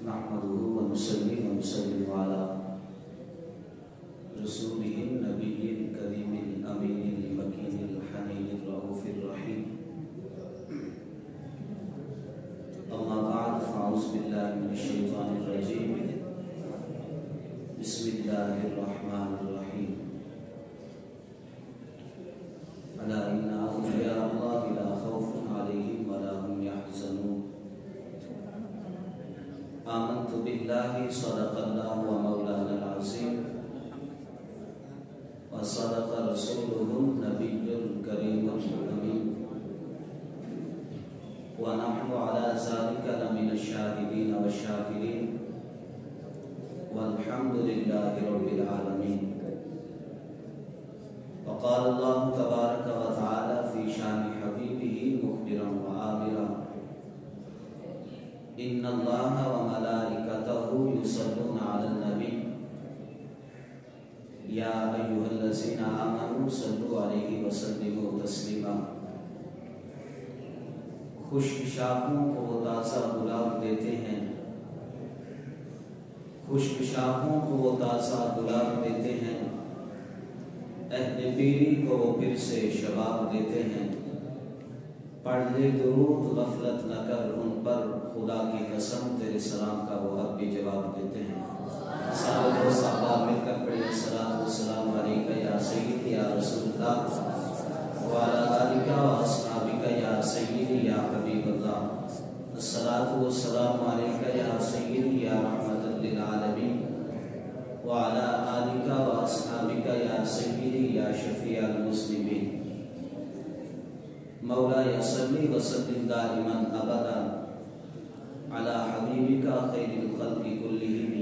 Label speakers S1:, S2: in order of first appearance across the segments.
S1: نحمده ونصلي ونسلم على رسوله النبي الكريم الأمين المكين الحنين الرؤوف الرحيم. أما بعد فأعوذ بالله من الشيطان الرجيم. بسم الله الرحمن الرحيم. ألا إن أولياء الله لا خوف عليهم ولا هم يحزنون. آمنت بالله صدق الله ومولانا العظيم وصدق رسوله النبي الكريم الأمين ونحن على ذلك لمن الشاهدين والشاكرين والحمد لله رب العالمين. وقال الله تبارك وتعالى في شان حبيبه مخبرا وآمرا إن الله وملائكته يصلون على النبي يا أيها الذين آمنوا صلوا عليه وسلموا تسليما. خشک شاخوں کو وہ تازہ گلاب دیتے ہیں، خشک شاخوں کو وہ تازہ گلاب دیتے ہیں، عہد پیری کو وہ پھر سے شباب دیتے ہیں. پڑھ لے درود غفلت نہ کر ان پر، خدا کی قسم تیرے سلام کا وہ اب بھی جواب دیتے ہیں. صحابہ و صحابہ مل کر پڑھیں الصلاۃ والسلام علیکہ یا سیدی یا رسول اللہ وعلی آلکہ و اصحابکہ یا سیدی یا حبیب اللہ. الصلاۃ والسلام علیکہ یا سیدی یا رحمت للعالمین وعلی آلکہ و اصحابکہ یا سیدی یا شفیع المسلمین. مولاي صلی وسلم دائما ابدا على حبيبك خير الخلق كلهم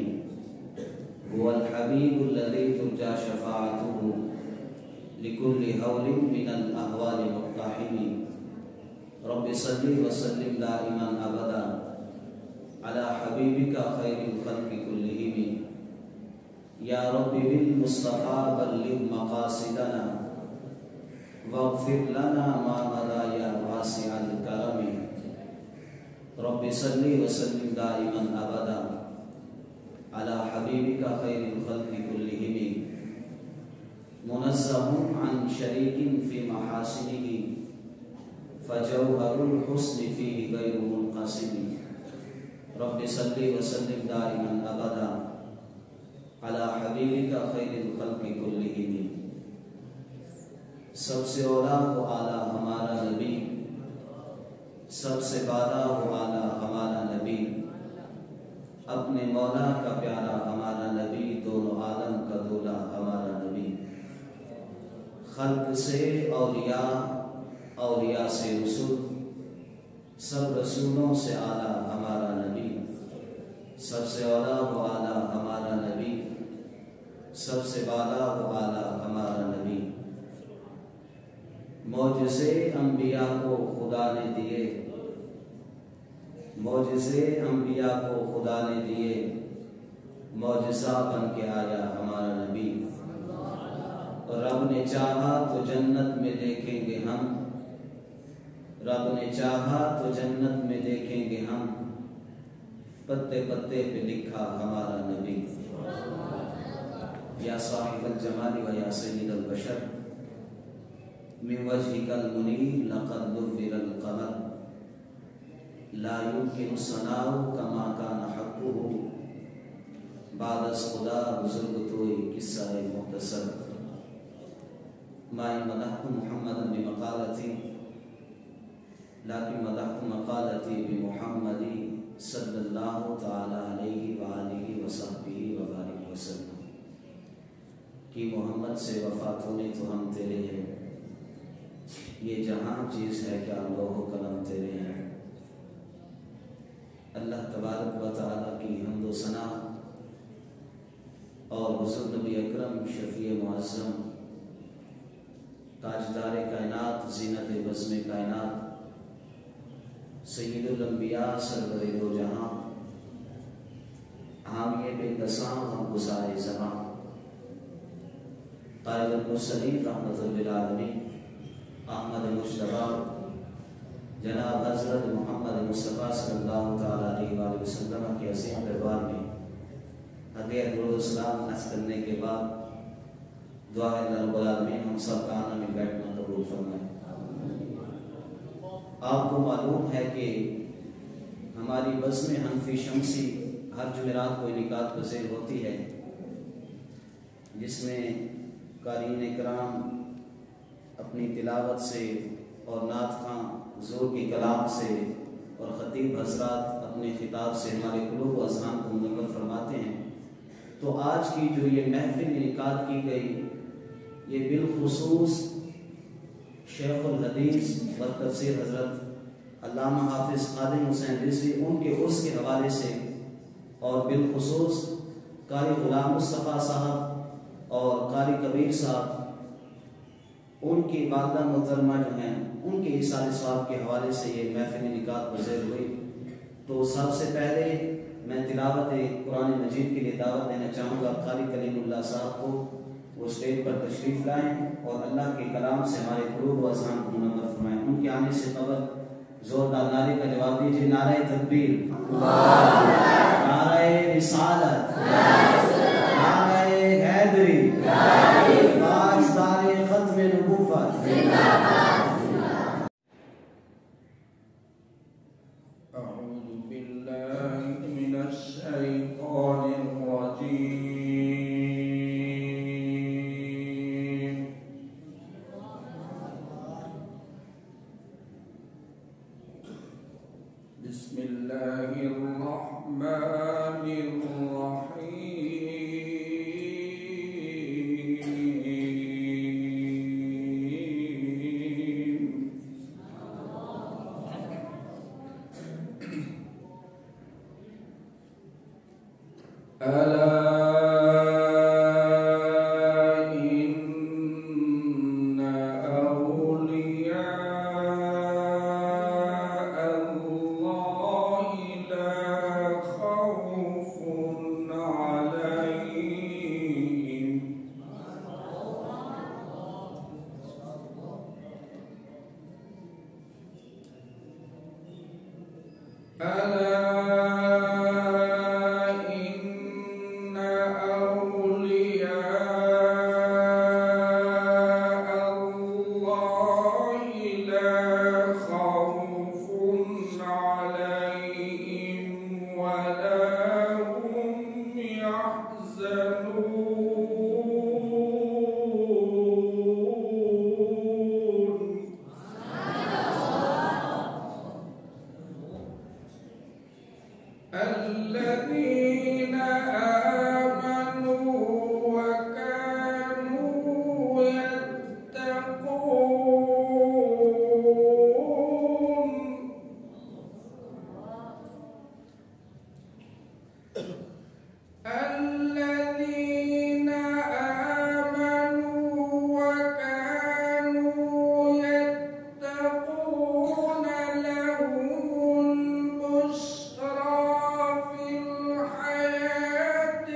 S1: هو الحبيب الذي ترجى شفاعته لكل هول من الأهوال مقتحم. رب صل وسلم دائما ابدا على حبيبك خير الخلق كلهم يا رب بالمصطفى بلغ مقاصدنا واغفر لنا ما مضى يا واسع الكرم. رب صل وسلم دائما ابدا على حبيبك خير الخلق كلهم منزه عن شريك في محاسنه فجوهر الحسن فيه غير منقسم. رب صل وسلم دائما ابدا على حبيبك خير الخلق كلهم. سب سے اولا و اعلیٰ ہمارا نبی، سب سے بالا و اعلیٰ ہمارا نبی، اپنے مولا کا پیارا ہمارا نبی، دونوں عالم کا دولا ہمارا نبی. خلق سے اولیاء، اولیاء سے رسول، سب رسولوں سے اعلیٰ ہمارا نبی. سب سے اولا و اعلیٰ ہمارا نبی، سب سے بالا و اعلیٰ ہمارا نبی. معجزے انبیاء کو خدا نے دیے، معجزے انبیاء کو خدا نے دیے، معجزہ بن کے آیا ہمارا نبی. اور رب نے چاہا تو جنت میں دیکھیں گے ہم، رب نے چاہا تو جنت میں دیکھیں گے ہم، پتے پتے پہ لکھا ہمارا نبی. یا صاحب الجمال و یا سید البشر من وجهك المنير لقد نور القمر لا يمكن ثناء كما كان حقه بعد از خدا بزرگ توئی قصہ مختصر. ما مدحت محمدا بمقالتي لكن مدحت مقالتي بمحمد صلی اللہ تعالی علیہ وآلہ وصحبہ وبارک وسلم. کہ محمد سے وفات ہونے تو ہم تیرے ہیں، یہ جہاں چیز ہے کیا لوح و قلم تیرے ہیں. اللہ تبارک و تعالیٰ کی حمد و ثنا اور حضور نبی اکرم شفیع معظم تاجدار کائنات زینت بزم کائنات سید الانبیاء سرور دو جہاں حامی بے قسام ہم گزارے زمان قائد المرسلین رحمت للعالمین احمد مجتبی جناب حضرت محمد مصطفیٰ صلی اللہ تعالیٰ علیہ وآلہ وسلم کی عظیم تحیہ درود السلام عرض کرنے کے بعد دعا ہے اللہ رب العالمین ہم سب کا آنا میں بیٹھنا قبول فرمائے۔ آپ کو معلوم ہے کہ ہماری بزم حنفی شمسی ہر جمعرات کو انعقاد پذیر ہوتی ہے، جس میں قارئین کرام اپنی تلاوت سے اور نعت خواں حضور کے کلام سے اور خطیب حضرات اپنے خطاب سے ہمارے قلوب و اذہان کو منور فرماتے ہیں۔ تو آج کی جو یہ محفل انعقاد کی گئی یہ بالخصوص شیخ الحدیث و تفسیر حضرت علامہ حافظ خادم حسین رضوی ان کے عرس کے حوالے سے اور بالخصوص قاری غلام مصطفیٰ صاحب اور قاری کبیر صاحب ان کی والدہ محترمہ جو ہیں ان کے ایصال ثواب کے حوالے سے یہ محفل انعقاد پذیر ہوئی۔ تو سب سے پہلے میں تلاوت قرآن مجید کے لیے دعوت دینا چاہوں گا قاری کلیم اللہ صاحب کو، وہ اسٹیج پر تشریف لائیں اور اللہ کے کلام سے ہمارے قلوب و اذہان کو منور فرمائیں۔ ان کے آنے سے قبل زوردار نعرے کا جواب دیجیے، نعرہ تکبیر، نعرہ رسالت، نعرہ حیدری، تاجدار ختم نبوت۔
S2: أعوذ بالله من الشيطان الرجيم بسم الله الرحمن الرحيم ألا إن أولياء الله لا خوف عليهم الذين آمنوا وكانوا يتقون الذين آمنوا وكانوا يتقون لهم البشرى في الحياة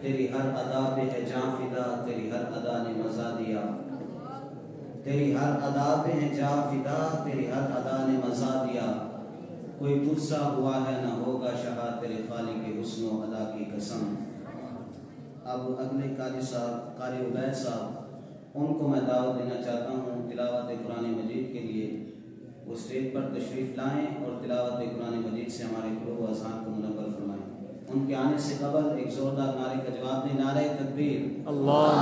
S1: تیری ہر ادا پہ ہے جاں فدا، تیری ہر ادا نے مزہ دیا، تیری ہر ادا پہ ہے جاں فدا، تیری ہر ادا نے مزہ دیا، کوئی تجھ سا ہوا ہے نہ ہوگا شہا، تیرے خالق کے حسن و ادا کی قسم۔ اب اگلے قاری صاحب، قاری عبید صاحب، ان کو میں دعوت دینا چاہتا ہوں تلاوت قرآن مجید کے لیے، وہ اسٹیج پر تشریف لائیں اور تلاوت قرآن مجید سے ہمارے قلوب و اذہان کو منور فرمائیں۔ ان کے آنے سے قبل ایک زوردار نعرے کا جواب دیں، نعرہ تکبیر، اللہ،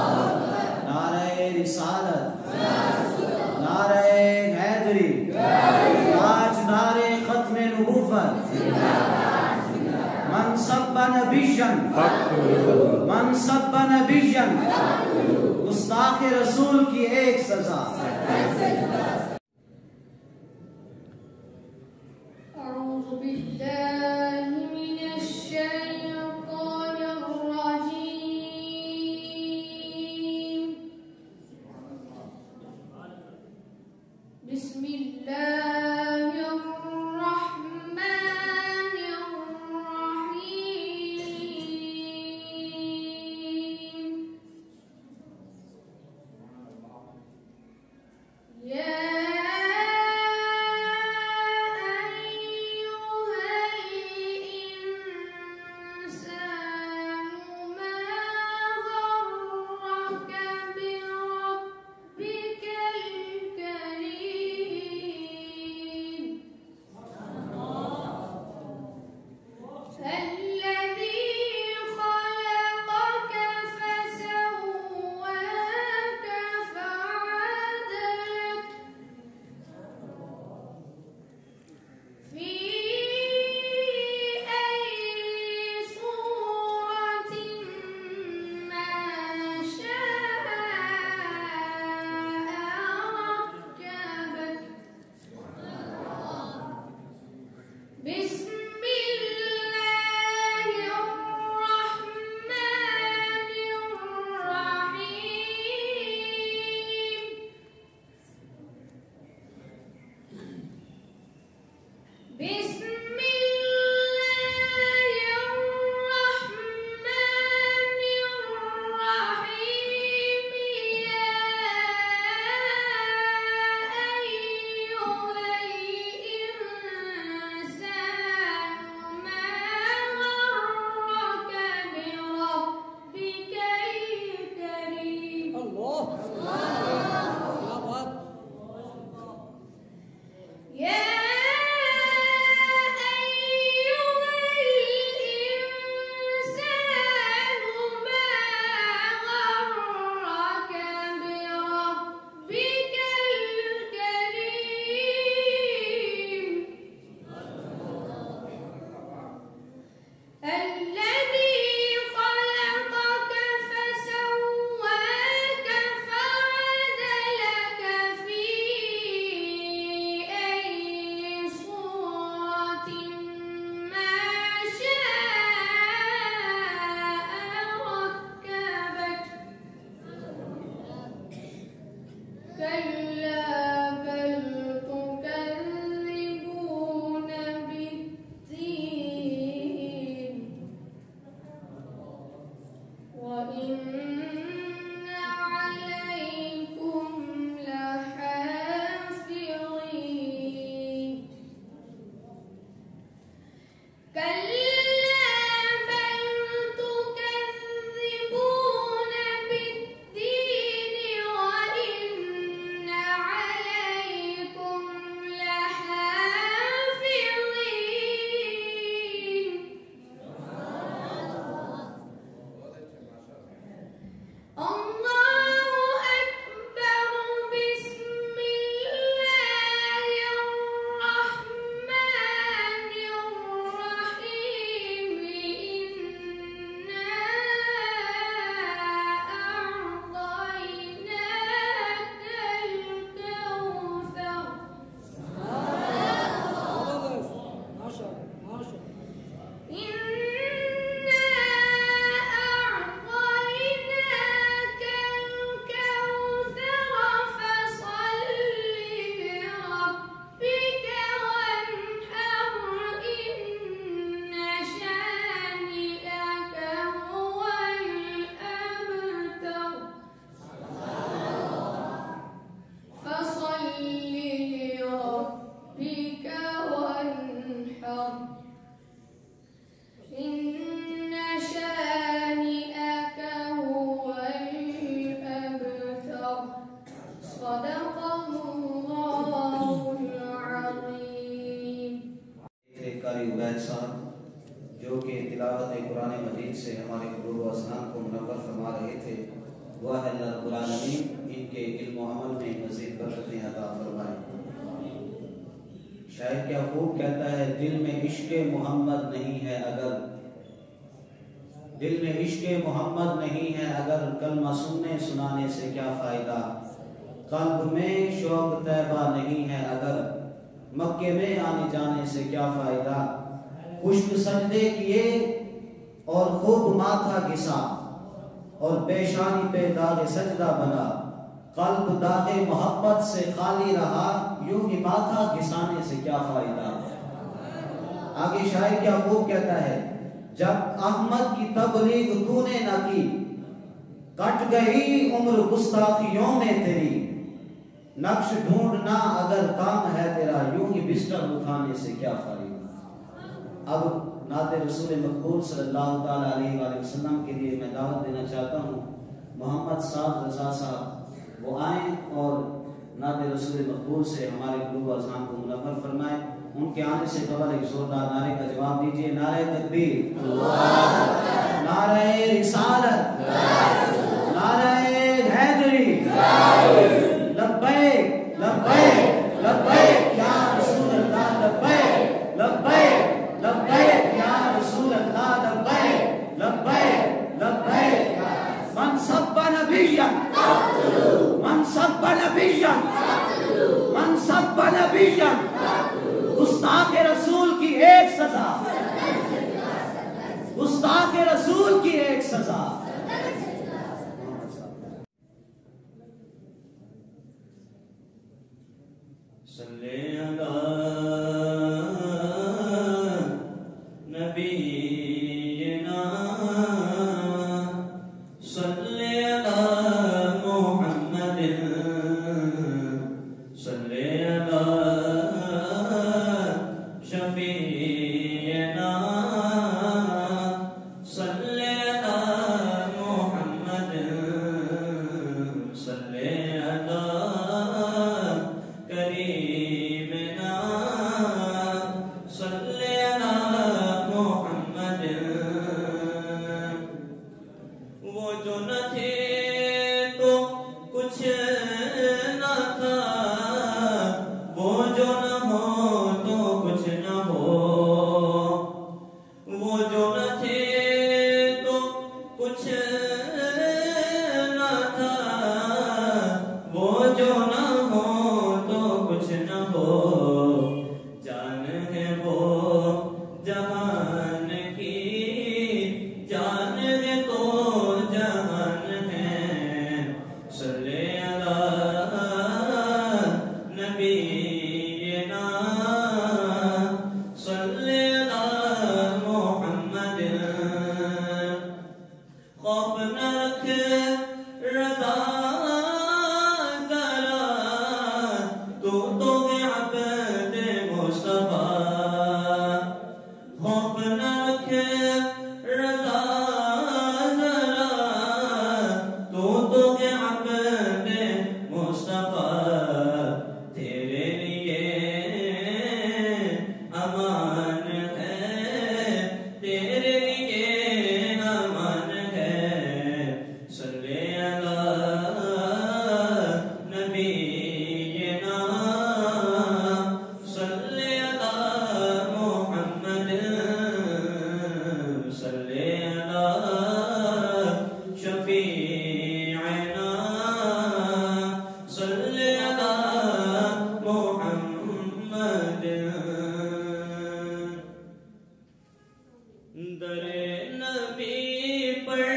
S1: نعرہ رسالت، نعرہ حیدری، تاجدار ختم نبوت، من سب نبیًا من سب نبیًا، گستاخ رسول کی ایک سزا۔
S3: أعوذ بالله من الشيطان الرجيم، بسم الله الرحمن الرحيم، يا إن شانئك هو الأبتر صدق الله العظيم.
S1: قاری عبید صاحب جو کہ تلاوت قرآن مجید سے ہمارے قلوب و اذہان کو منور فرما رہے تھے، وہ اللہ رب العالمین ان کے علم و عمل میں مزید برکتیں عطا فرمائے. شاعر کیا خوب کہتا ہے، دل میں عشق محمد نہیں ہے اگر، دل میں عشق محمد نہیں ہے اگر، کلمہ سننے سنانے سے کیا فائدہ. قلب میں شوق طیبہ نہیں ہے اگر، مکے میں آنے جانے سے کیا فائدہ. خشک سجدے کیے اور خوب ماتھا گھسا، اور پیشانی پہ داغ سجدہ بنا. قلب داغ محبت سے خالی رہا، یوں ہی ماتھا گھسانے سے کیا فائدہ. آگے شاعر کیا خوب کہتا ہے، جب احمد کی تبلیغ تو نے نہ کی، کٹ گئی عمر گستاخیوں میں تیری. نقش ڈھونڈنا اگر کام ہے تیرا، یوں ہی بستر اٹھانے سے کیا فائدہ. اب نعت رسول مقبول صلی اللہ تعالیٰ علیہ وآلہ وسلم کے لیے میں دعوت دینا چاہتا ہوں. محمد صاحب رضا صاحب وہ آئیں اور نعت رسول مقبول سے ہمارے قلوب و اذہان کو منور فرمائیں. ان کے آنے سے قبل ایک زوردار نعرے کا جواب دیجئے. نعرہ تکبیر، نعرہ رسالت، نعرہ حیدری، لبیک لبیک لبیک یا رسول اللہ، لبیک لبیک لبیک یا رسول اللہ، لبیک لبیک لبیک. من سب نبیا من سب نبیا من سب نبیا، گستاخ رسول کی ایک سزا، گستاخ رسول کی ایک سزا. صلی اللہ نبینا صلی اللہ محمد صلی اللہ شفیعنا صلی اللہ محمد صلی اللہ کریمنا صلی اللہ محمد. وہ جو نہ تھے تو کچھ نہ تھا، وہ جو نہ ہو تو کچھ نہ ہو. وہ جو نہ تھے تو کچھ نہ تھا، وہ جو نہ ہو تو کچھ نہ ہو. جان ہے وہ جہان کی، جان ہے تو جہان ہے. صلی اللہ نبینا صلی اللہ محمد. خوف نہ رکھ رضا ذرا، تو ہے عبد مصطفیٰ. خوف نہ رکھ رضا ذرا، تو ہے عبد مصطفیٰ. تیرے لیے امان ہے، تیرے لیے امان ہے. صلی اللہ نبینا صلی اللہ محمد صلی اللہ شفیعنا صلی اللہ محمد. در نبی پر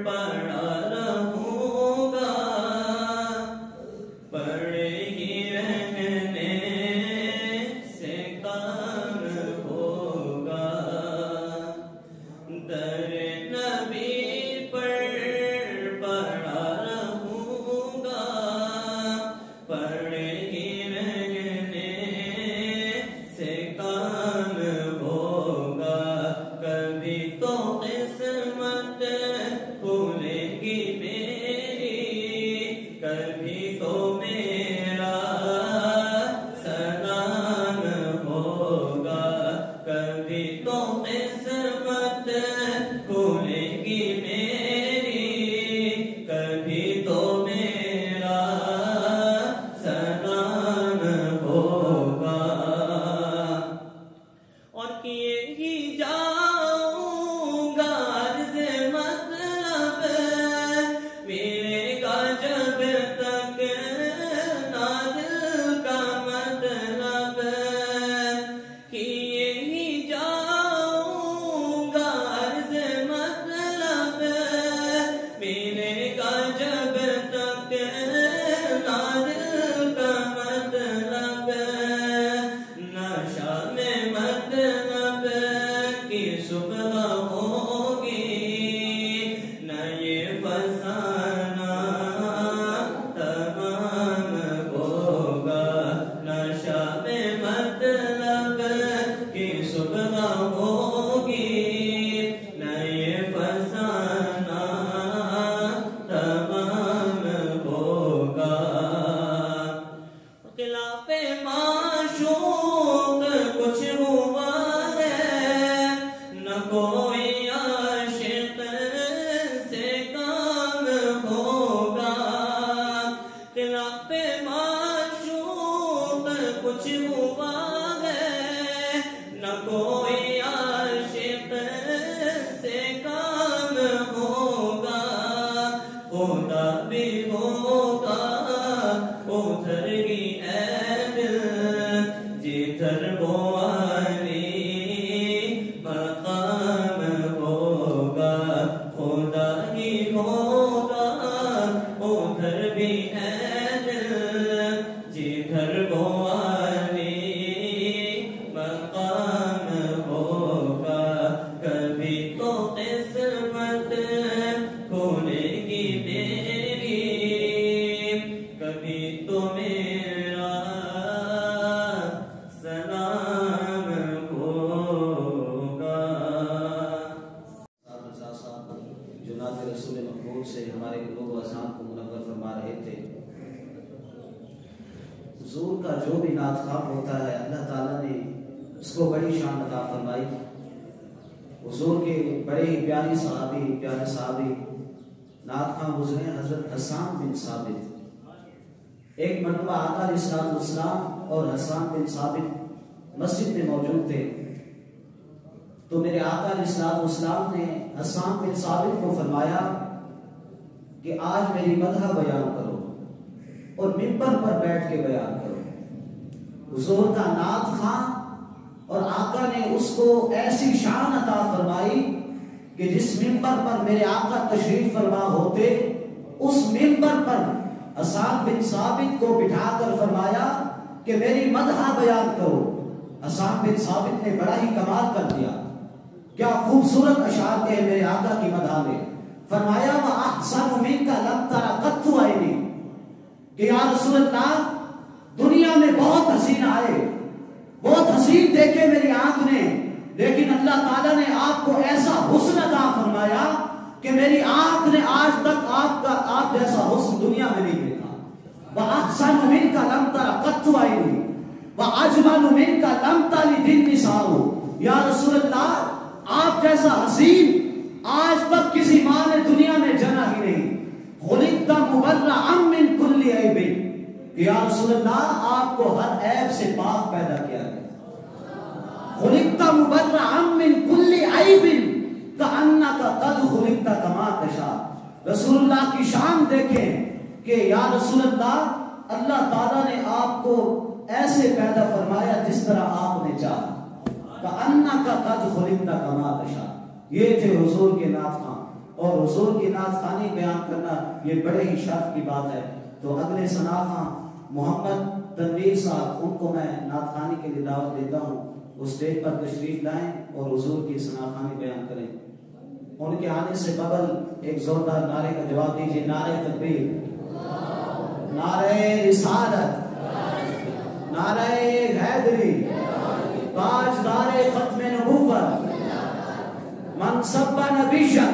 S1: پڑا رہوں گا، پڑے ہی رہنے سے کام ہوگا. در نبی پر پڑا رہوں گا، پڑے ہی رہنے سے کام ہوگا. نہ کوئی عاشق سے کام ہوگا، خدا بھی ہوگا ادھر ہی اے دل جدھر وہ علی مقام ہوگا، خدا ہی ہوگا ادھر بھی اے دل جدھر وہ علی مقام ہوگا، کبھی تو قسمت کھولے گی میری، کبھی تو میرا سلام ہوگا۔ جو نعت رسول مقبول سے ہمارے قلوب و اذہان کو منور فرما رہے تھے، حضور کا جو بھی نعت خواب ہوتا ہے اللہ تعالیٰ نے اس کو بڑی شان عطا فرمائی۔ حضور کے بڑے ہی پیارے صحابی نعت خواں گزرے حضرت حسان بن ثابت۔ ایک مرتبہ آقا علیہ السلام اور حسان بن ثابت مسجد میں موجود تھے، تو میرے آقا علیہ السلام نے حسان بن ثابت کو فرمایا کہ آج میری مدح بیان کرو اور منبر پر بیٹھ کے بیان کرو۔ حضور کا نعت خواں اور آقا نے اس کو ایسی شان عطا فرمائی کہ جس منبر پر میرے آقا تشریف فرما ہوتے، اس منبر پر حسان بن ثابت کو بٹھا کر فرمایا کہ میری مدح بیان کرو۔ حسان بن ثابت نے بڑا ہی کمال کر دیا، کیا خوبصورت اشعار کے میرے آقا کی مدح میں۔ فرمایا وَأَحْسَنُ مِنْكَ لَمْ تَرَ قَطُّ عَيْنِي، کہ یا رسول اللہ دنیا میں بہت حسین آئے، بہت حسین دیکھے میری آنکھ نے، لیکن اللہ تعالیٰ نے آپ کو ایسا حسن عطا فرمایا کہ میری آنکھ نے آج تک آپ جیسا حسن دنیا میں نہیں دیکھا۔ وَأَحْسَنُ مِنْكَ لَمْ تَرَ قَطُّ عَيْنِي وَأَجْمَلُ مِنْكَ لَمْ تَلِدِ النِّسَاءُ، یا رسول اللہ آپ جیسا حسین آج تک کسی ماں نے دنیا میں جنا ہی نہیں۔ خُلِقْتَ مُبَرَّأً مِّن كُلِّ عَيْبٍ، کہ یا رسول اللہ آپ کو ہر عیب سے پاک پیدا کیا گیا۔ خُلِقْتَ مُبَرَّأً مِّن كُلِّ عَيْبٍ كَأَنَّكَ قَدْ خُلِقْتَ كَمَا تَشَاءُ۔ رسول اللہ کی شان دیکھیں کہ یا رسول اللہ اللہ تعالیٰ نے آپ کو ایسے پیدا فرمایا جس طرح آپ نے چاہا۔ كَأَنَّكَ قَدْ خُلِقْتَ كَمَا تَشَاءُ۔ یہ تھے حضور کے نعت خواں، اور حضور کی نعت خوانی بیان کرنا یہ بڑے ہی شرف کی بات ہے۔ تو اگلے ثنا خواں محمد تنویر صاحب، ان کو میں نعت خوانی کے لیے دعوت دیتا ہوں، وہ اسٹیج پر تشریف لائیں اور حضور کی ثنا خوانی بیان کریں۔ ان کے آنے سے قبل ایک زوردار نعرے کا جواب دیجیے، نعرہ تکبیر، نعرہ رسالت، نعرہ حیدری، تاجدار ختم نبوت، منصب نبیشن۔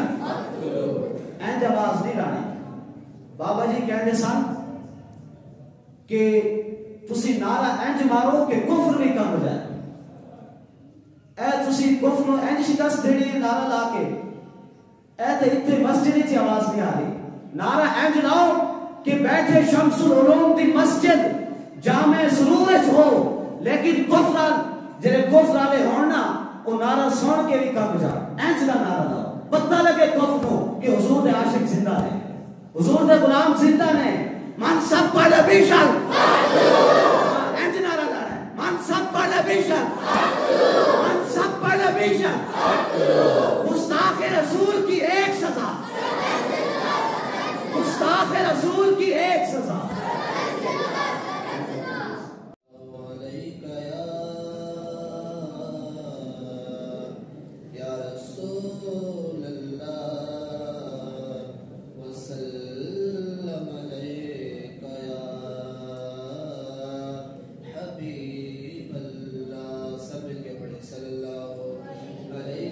S1: اینج آواز نہیں لانی۔ بابا جی کہتے سن کہ تسی نعرہ اینج مارو کہ کفر بھی کم ہو جائے، اے تسی کفر نو اینج شکست دینی نعرہ لا کے، اے تے اتنے مسجد چ آواز نہیں آ رہی، نعرہ اینج لاؤ کہ بیٹھے شمس العلوم دی مسجد جامع سرور وچ ہو، لیکن کفر جڑے کفر والے ہون نا وہ نعرہ سن کے بھی کم جا، اینج دا نعرہ لاؤ، پتہ لگے کفر کو کہ حضور دے عاشق زندہ نے، حضور دے غلام زندہ نے۔ من سب پر نبیشن، اینج نعرہ لا رہا ہے، من سب پر نبیشن، من سب پر نبیشن۔ گستاخ رسول کی ایک سزا، گستاخ رسول کی ایک سزا۔
S4: صلی اللہ علیہ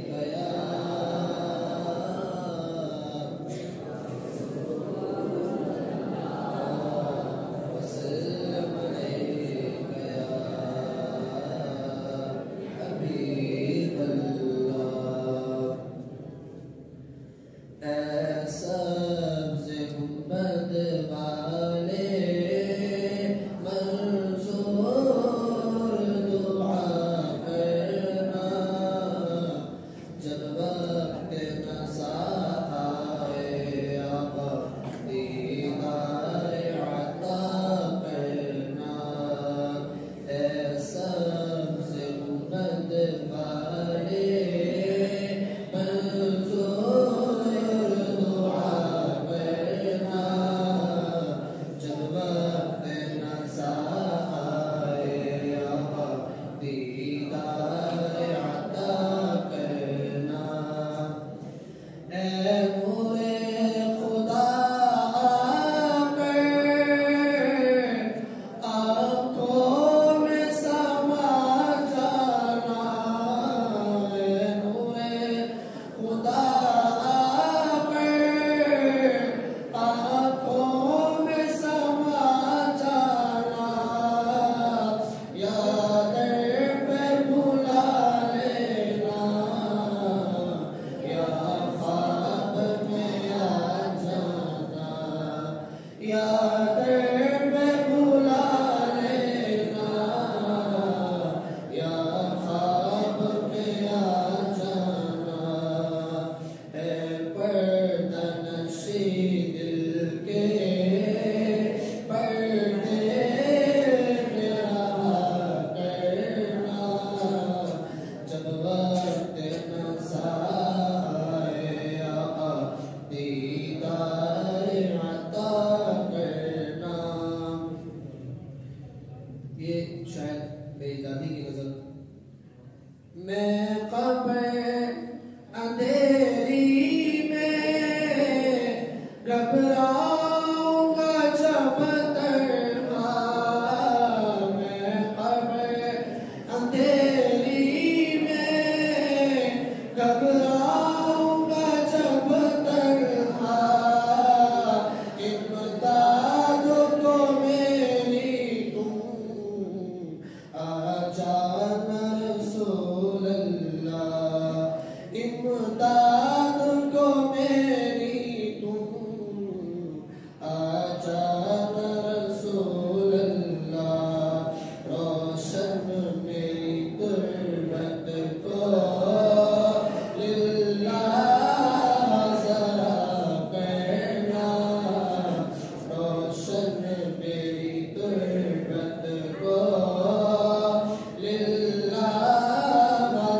S4: میں قبر اندھیری میں گھبراؤں گا جب تنہا میں قبر اندھیری میں گھبراؤں گا جب تنہا امداد کو میری تم آ جانا رسول اللہ امداد کو میری تم آ جانا رسول اللہ روشن میری غربت کو للہ ذرا کرنا روشن میری غربت کو للہ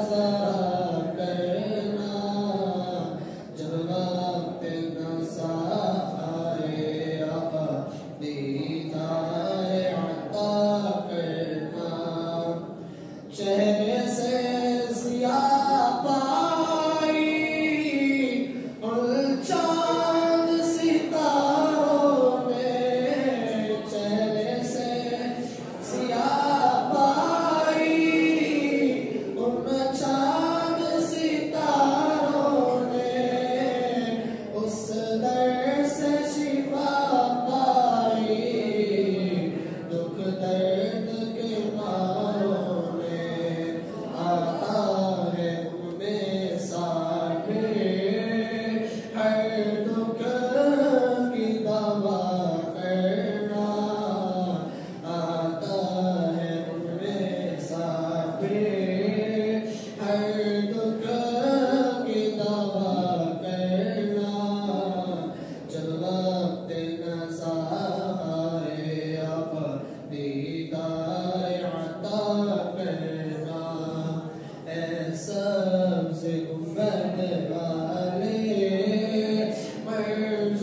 S4: ذرا کرنا جب وقت نسا آئے آقا دیدار عطا کرنا چہرے سے سیاہ پائی ان چاند ستاروں نے چہرے سے سیاہ پائی ان چاند ستاروں نے اس در سے شفا پائی دکھ درد کے ماروں نے آتا ہے ان میں ساٹھے ہر دکھ کی دوا کرنا آتا ہے ان میں ساٹھے ہر دکھ کی دوا کرنا جب وقت نسا آئے آقا دیدار عطا کرنا اے سبز گنبد والے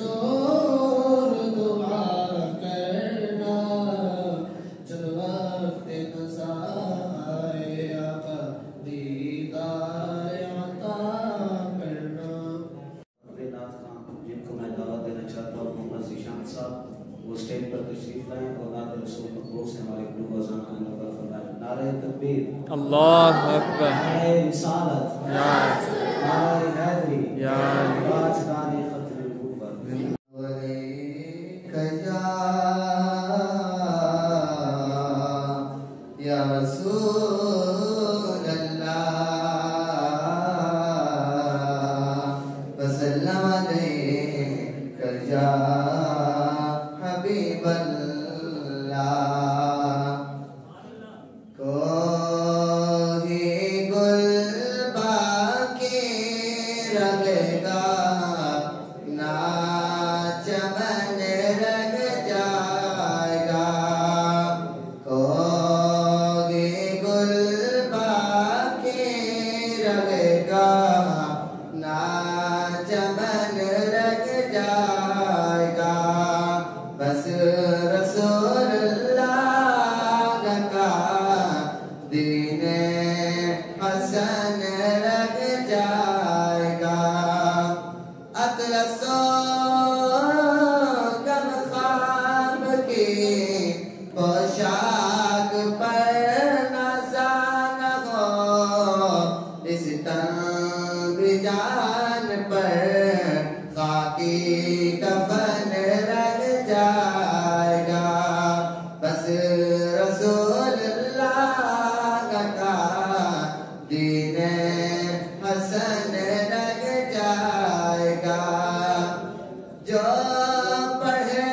S4: منظور دعا کرنا جب وقت نسا آئے آقا دیدار عطا کرنا
S1: نعت خان جن کو میں دعوت دینا چاہتا ہوں محمد ذیشان صاحب وہ اسٹیج پر تشریف لائیں اور نعت رسول مقبول سے ہمارے قلوب و اذان کو نور فرمائیں نعرہ تکبیر
S5: اللہ اکبر
S1: نعرہ رسالت
S5: یا
S1: نعرہ حیدری
S5: یا
S1: راجدان ختم نبوت
S4: یا رسول اللہ وسلم علیک یا حبیب اللہ کوئی گل باقی رہے گا نہ چمن رہ جائے گا کوئی گل باقی رہے گا نہ چمن رہ جائے گا بس رسول اللہ کا دین حسن رہ جائے گا اطلس و کم خواب کی پوشاک پر نظر نہ ہو اس تنگ جان پر خاکی کفن رہ جائے گا بس رسول اللہ کا دین حسن لگ جائے گا جو پڑھے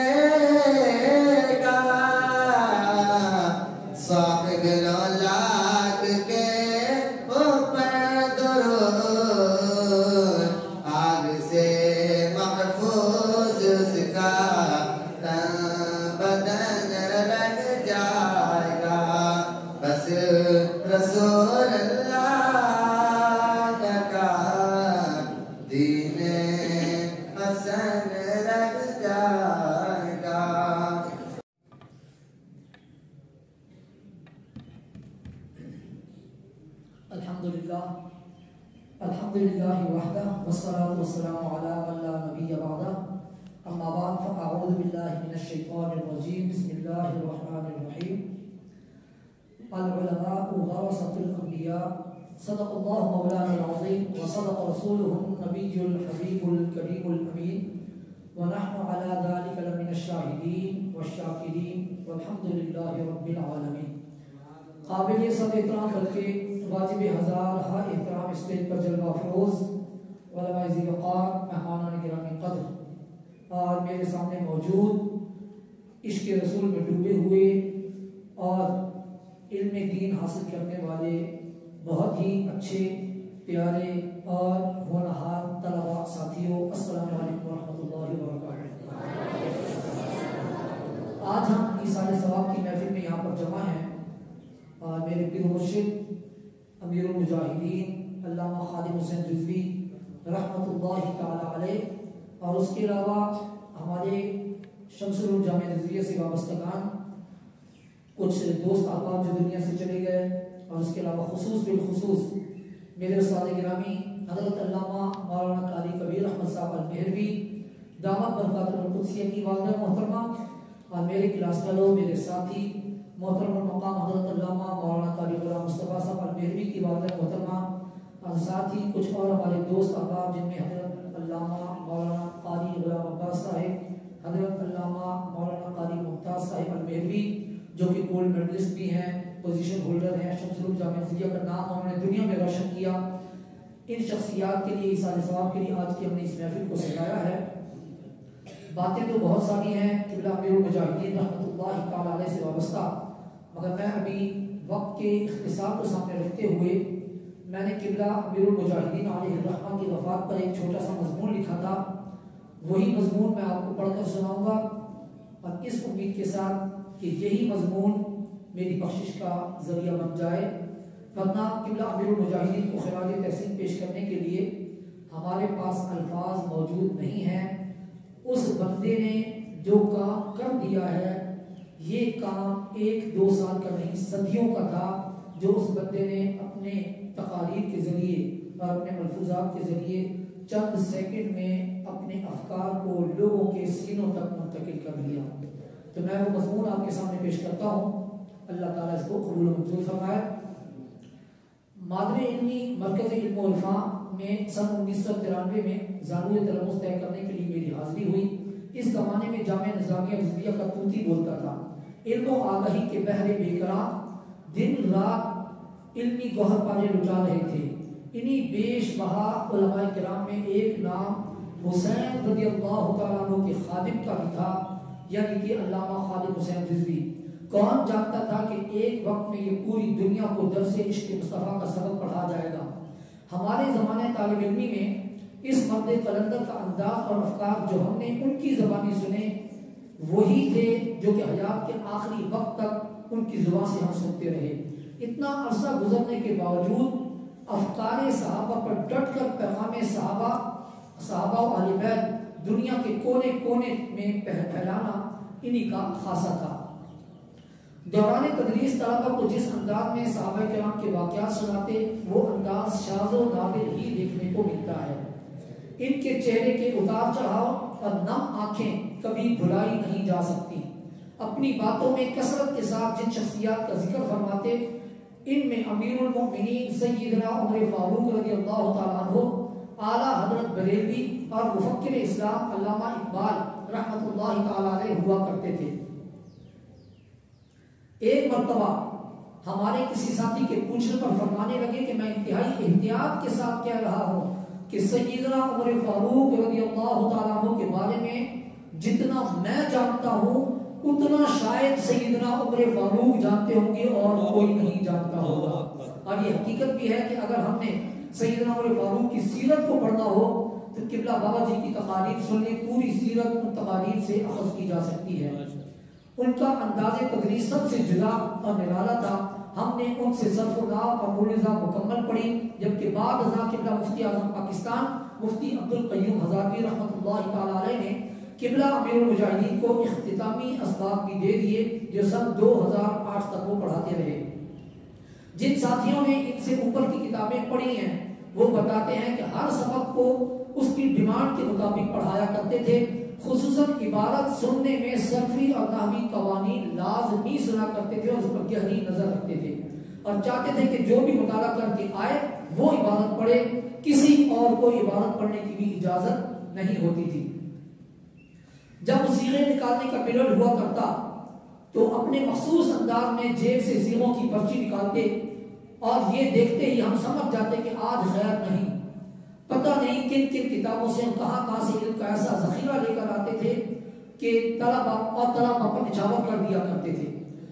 S4: گا صاحب اولاد کے اوپر درود آگ سے محفوظ اس کا تن بدن لگ جائے گا بس رسول اللہ
S5: الحمدللہ وحدہ والصلاة والسلام علی من لا نبی بعدہ اما بعد فاعوذ باللہ من الشیطان الرجیم بسم اللہ الرحمن الرحیم العلماء ورثۃ الانبیاء صدق اللہ مولانا العظیم وصدق رسولہ النبی الحبیب الکریم الامین ونحن على ذلك لمن الشاہدین والشاکرین والحمدللہ رب العالمین. قابل سب احترام بلکہ واجب ہزار ہر احترام اسٹیج پر جلوہ افروز علماء ذی وقار مہمانان گرامی قدر اور میرے سامنے موجود عشق رسول میں ڈوبے ہوئے اور علم دین حاصل کرنے والے بہت ہی اچھے پیارے اور ہونہار طلباء ساتھیوں، السلام علیکم ورحمۃ اللہ وبرکاتہ. آج ہم ایصال ثواب کی محفل میں یہاں پر جمع ہیں اور میرے پیر مرشد امیر المجاہدین علامہ خادم حسین رضوی رحمۃ اللہ تعالی علیہ اور اس کے علاوہ ہمارے شمس الجامع رضویہ سے وابستگان کچھ دوست احباب جو دنیا سے چلے گئے اور اس کے علاوہ خصوص بالخصوص میرے استاد گرامی حضرت علامہ مولانا قاری کبیر احمد صاحب المہروی دامت برکات القدسیہ کی والدہ محترمہ اور میرے کلاس فیلو میرے ساتھی محترم المقام حضرت علامہ مولانا قاری غلام مصطفیٰ صاحب المہروی کی والدہ محترمہ اور ساتھ ہی کچھ اور ہمارے دوست احباب جن میں حضرت علامہ مولانا قاری غلام عباس صاحب، حضرت علامہ مولانا قاری ممتاز صاحب المہروی جو کہ گولڈ میڈلسٹ بھی ہیں، پوزیشن ہولڈر ہیں، شمس الجامع رضویہ کا نام انہوں نے دنیا میں روشن کیا. ان شخصیات کے لیے ایصال ثواب کے لیے آج کی ہم نے اس محفل کو سجایا ہے. باتیں تو بہت ساری ہیں قبلہ امیر المجاہدین رحمۃ اللہ تعالی علیہ سے وابستہ، مگر میں ابھی وقت کے اختصار کو سامنے رکھتے ہوئے میں نے قبلہ امیر المجاہدین علیہ الرحمہ کی وفات پر ایک چھوٹا سا مضمون لکھا تھا. وہی مضمون میں آپ کو پڑھ کر سناؤں گا اور اس امید کے ساتھ کہ یہی مضمون میری بخشش کا ذریعہ بن جائے، ورنہ قبلہ امیر المجاہدین کو خراج تحسین پیش کرنے کے لیے ہمارے پاس الفاظ موجود نہیں ہیں. اس بندے نے جو کام کر دیا ہے یہ کام 1-2 سال کا نہیں، صدیوں کا تھا، جو اس بندے نے اپنے تقاریر کے ذریعے اور اپنے ملفوظات کے ذریعے چند سیکنڈ میں اپنے افکار کو لوگوں کے سینوں تک منتقل کر دیا. تو میں وہ مضمون آپ کے سامنے پیش کرتا ہوں، اللہ تعالیٰ اس کو قبول و منظور فرمائے. مادر علمی مرکز علم و عرفاں میں سن 1993 میں زانوی تلمس طے کرنے کے لیے میری حاضری ہوئی. اس زمانے میں جامعہ نظامیہ رضویہ کا طوطی بولتا تھا. علم و آگاہی کے بحر بے قرار دن رات علمی گوہر پانے لٹا رہے تھے. انہی بیش بہا علماء کرام میں ایک نام حسین رضی اللہ تعالیٰ عنہ کے خادم کا بھی تھا، یعنی کہ علامہ خادم حسین رضوی. کون جانتا تھا کہ ایک وقت میں یہ پوری دنیا کو درس عشق مصطفیٰ کا سبق پڑھا جائے گا. ہمارے زمانے طالب علمی میں اس مرد قلندر کا انداز اور افکار جو ہم نے ان کی زبانی سنے وہی تھے جو کہ حیات کے آخری وقت تک ان کی زبان سے ہم سنتے رہے. اتنا عرصہ گزرنے کے باوجود افکار صحابہ پر ڈٹ کر پیغام صحابہ و اہل بیت دنیا کے کونے کونے میں پھیلانا انہی کا خاصہ تھا. دوران تدریس طلبہ کو جس انداز میں صحابہ کرام کے واقعات سناتے وہ انداز شاذ و نادر ہی دیکھنے کو ملتا ہے. ان کے چہرے کے اتار چڑھاؤ اور نم آنکھیں کبھی بھلائی نہیں جا سکتی. اپنی باتوں میں کثرت کے ساتھ جن شخصیات کا ذکر فرماتے ان میں امیر المؤمنین سیدنا عمر فاروق رضی اللہ تعالیٰ عنہ، اعلیٰ حضرت بریلوی اور مفکر اسلام علامہ اقبال رحمۃ اللہ تعالیٰ علیہ ہوا کرتے تھے. ایک مرتبہ ہمارے کسی ساتھی کے پوچھنے پر فرمانے لگے کہ میں انتہائی احتیاط کے ساتھ کہہ رہا ہوں کہ سیدنا عمر فاروق رضی اللہ تعالیٰ عنہ کے بارے میں جتنا میں جانتا ہوں اتنا شاید سیدنا عمر فاروق جانتے ہوں گے اور کوئی نہیں جانتا ہوگا. اور یہ حقیقت بھی ہے کہ اگر ہم نے سیدنا عمر فاروق کی سیرت کو پڑھنا ہو تو قبلہ بابا جی کی تقاریر سننے پوری سیرت ان تقاریر سے اخذ کی جا سکتی ہے. ان کا انداز تدریس سب سے جدا اور نرالا تھا. ہم نے ان سے صرف و نحو اور مولزہ مکمل پڑھی، جبکہ بعد ازاں قبلہ مفتی اعظم پاکستان مفتی عبدالقیوم ہزاروی رحمۃ اللہ تعالیٰ علیہ نے قبلہ امیر المجاہدین کو اختتامی اسباق بھی دے دیے جو سن 2008 تک وہ پڑھاتے رہے. جن ساتھیوں نے ان سے اوپر کی کتابیں پڑھی ہیں وہ بتاتے ہیں کہ ہر سبق کو اس کی ڈیمانڈ کے مطابق پڑھایا کرتے تھے، خصوصاً عبارت سننے میں صرفی اور نحوی قوانین لازمی سنا کرتے تھے اور اس پر گہری نظر رکھتے تھے اور چاہتے تھے کہ جو بھی مطالعہ کر کے آئے وہ عبارت پڑھے، کسی اور کو عبارت پڑھنے کی بھی اجازت نہیں ہوتی تھی۔ جب صیغے نکالنے کا پیریڈ ہوا کرتا تو اپنے مخصوص انداز میں جیب سے صیغوں کی پرچی نکالتے اور یہ دیکھتے ہی ہم سمجھ جاتے کہ آج خیر نہیں، پتہ نہیں کن کن کتابوں سے کہاں سے علم کا ایسا ذخیرہ لے کر آتے تھے کہ طلبہ پر نچھاور کر دیا کرتے تھے۔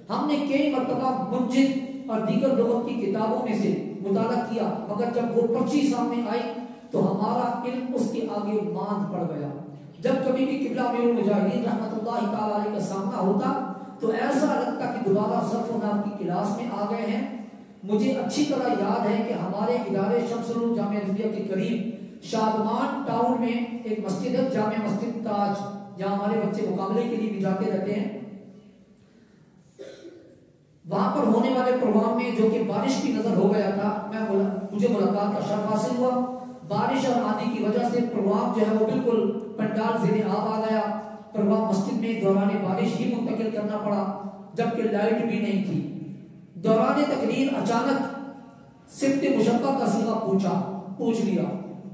S5: ہم نے کئی مرتبہ منجد اور دیگر لغت کی کتابوں میں سے مطالعہ کیا، مگر جب وہ پرچی سامنے آئی تو ہمارا علم اس کے آگے ماند پڑ گیا۔ جب کبھی بھی قبلہ امیر المجاہدین رحمۃ اللہ تعالی علیہ کا سامنا ہوتا تو ایسا لگتا کہ دوبارہ صرف و نحو کی کلاس میں آ گئے ہیں۔ مجھے اچھی طرح یاد ہے کہ ہمارے ادارے شمس العلوم جامعہ رضویہ کے قریب شادمان ٹاؤن میں ایک مسجد ہے، جامع مسجد تاج، جہاں ہمارے بچے مقابلے کے لیے بھی جاتے رہتے ہیں۔ وہاں پر ہونے والے پروگرام میں جو کہ بارش کی نظر ہو گیا تھا، مجھے ملاقات کا شرف حاصل ہوا۔ بارش اور آندھی کی وجہ سے پروگرام جو ہے وہ بالکل پنڈال زیر آب آ گیا۔ پروگرام مسجد میں دوران بارش ہی منتقل کرنا پڑا جبکہ لائٹ بھی نہیں تھی۔ دوران تقریر اچانک صفت مشبہ کا صیغہ پوچھ لیا،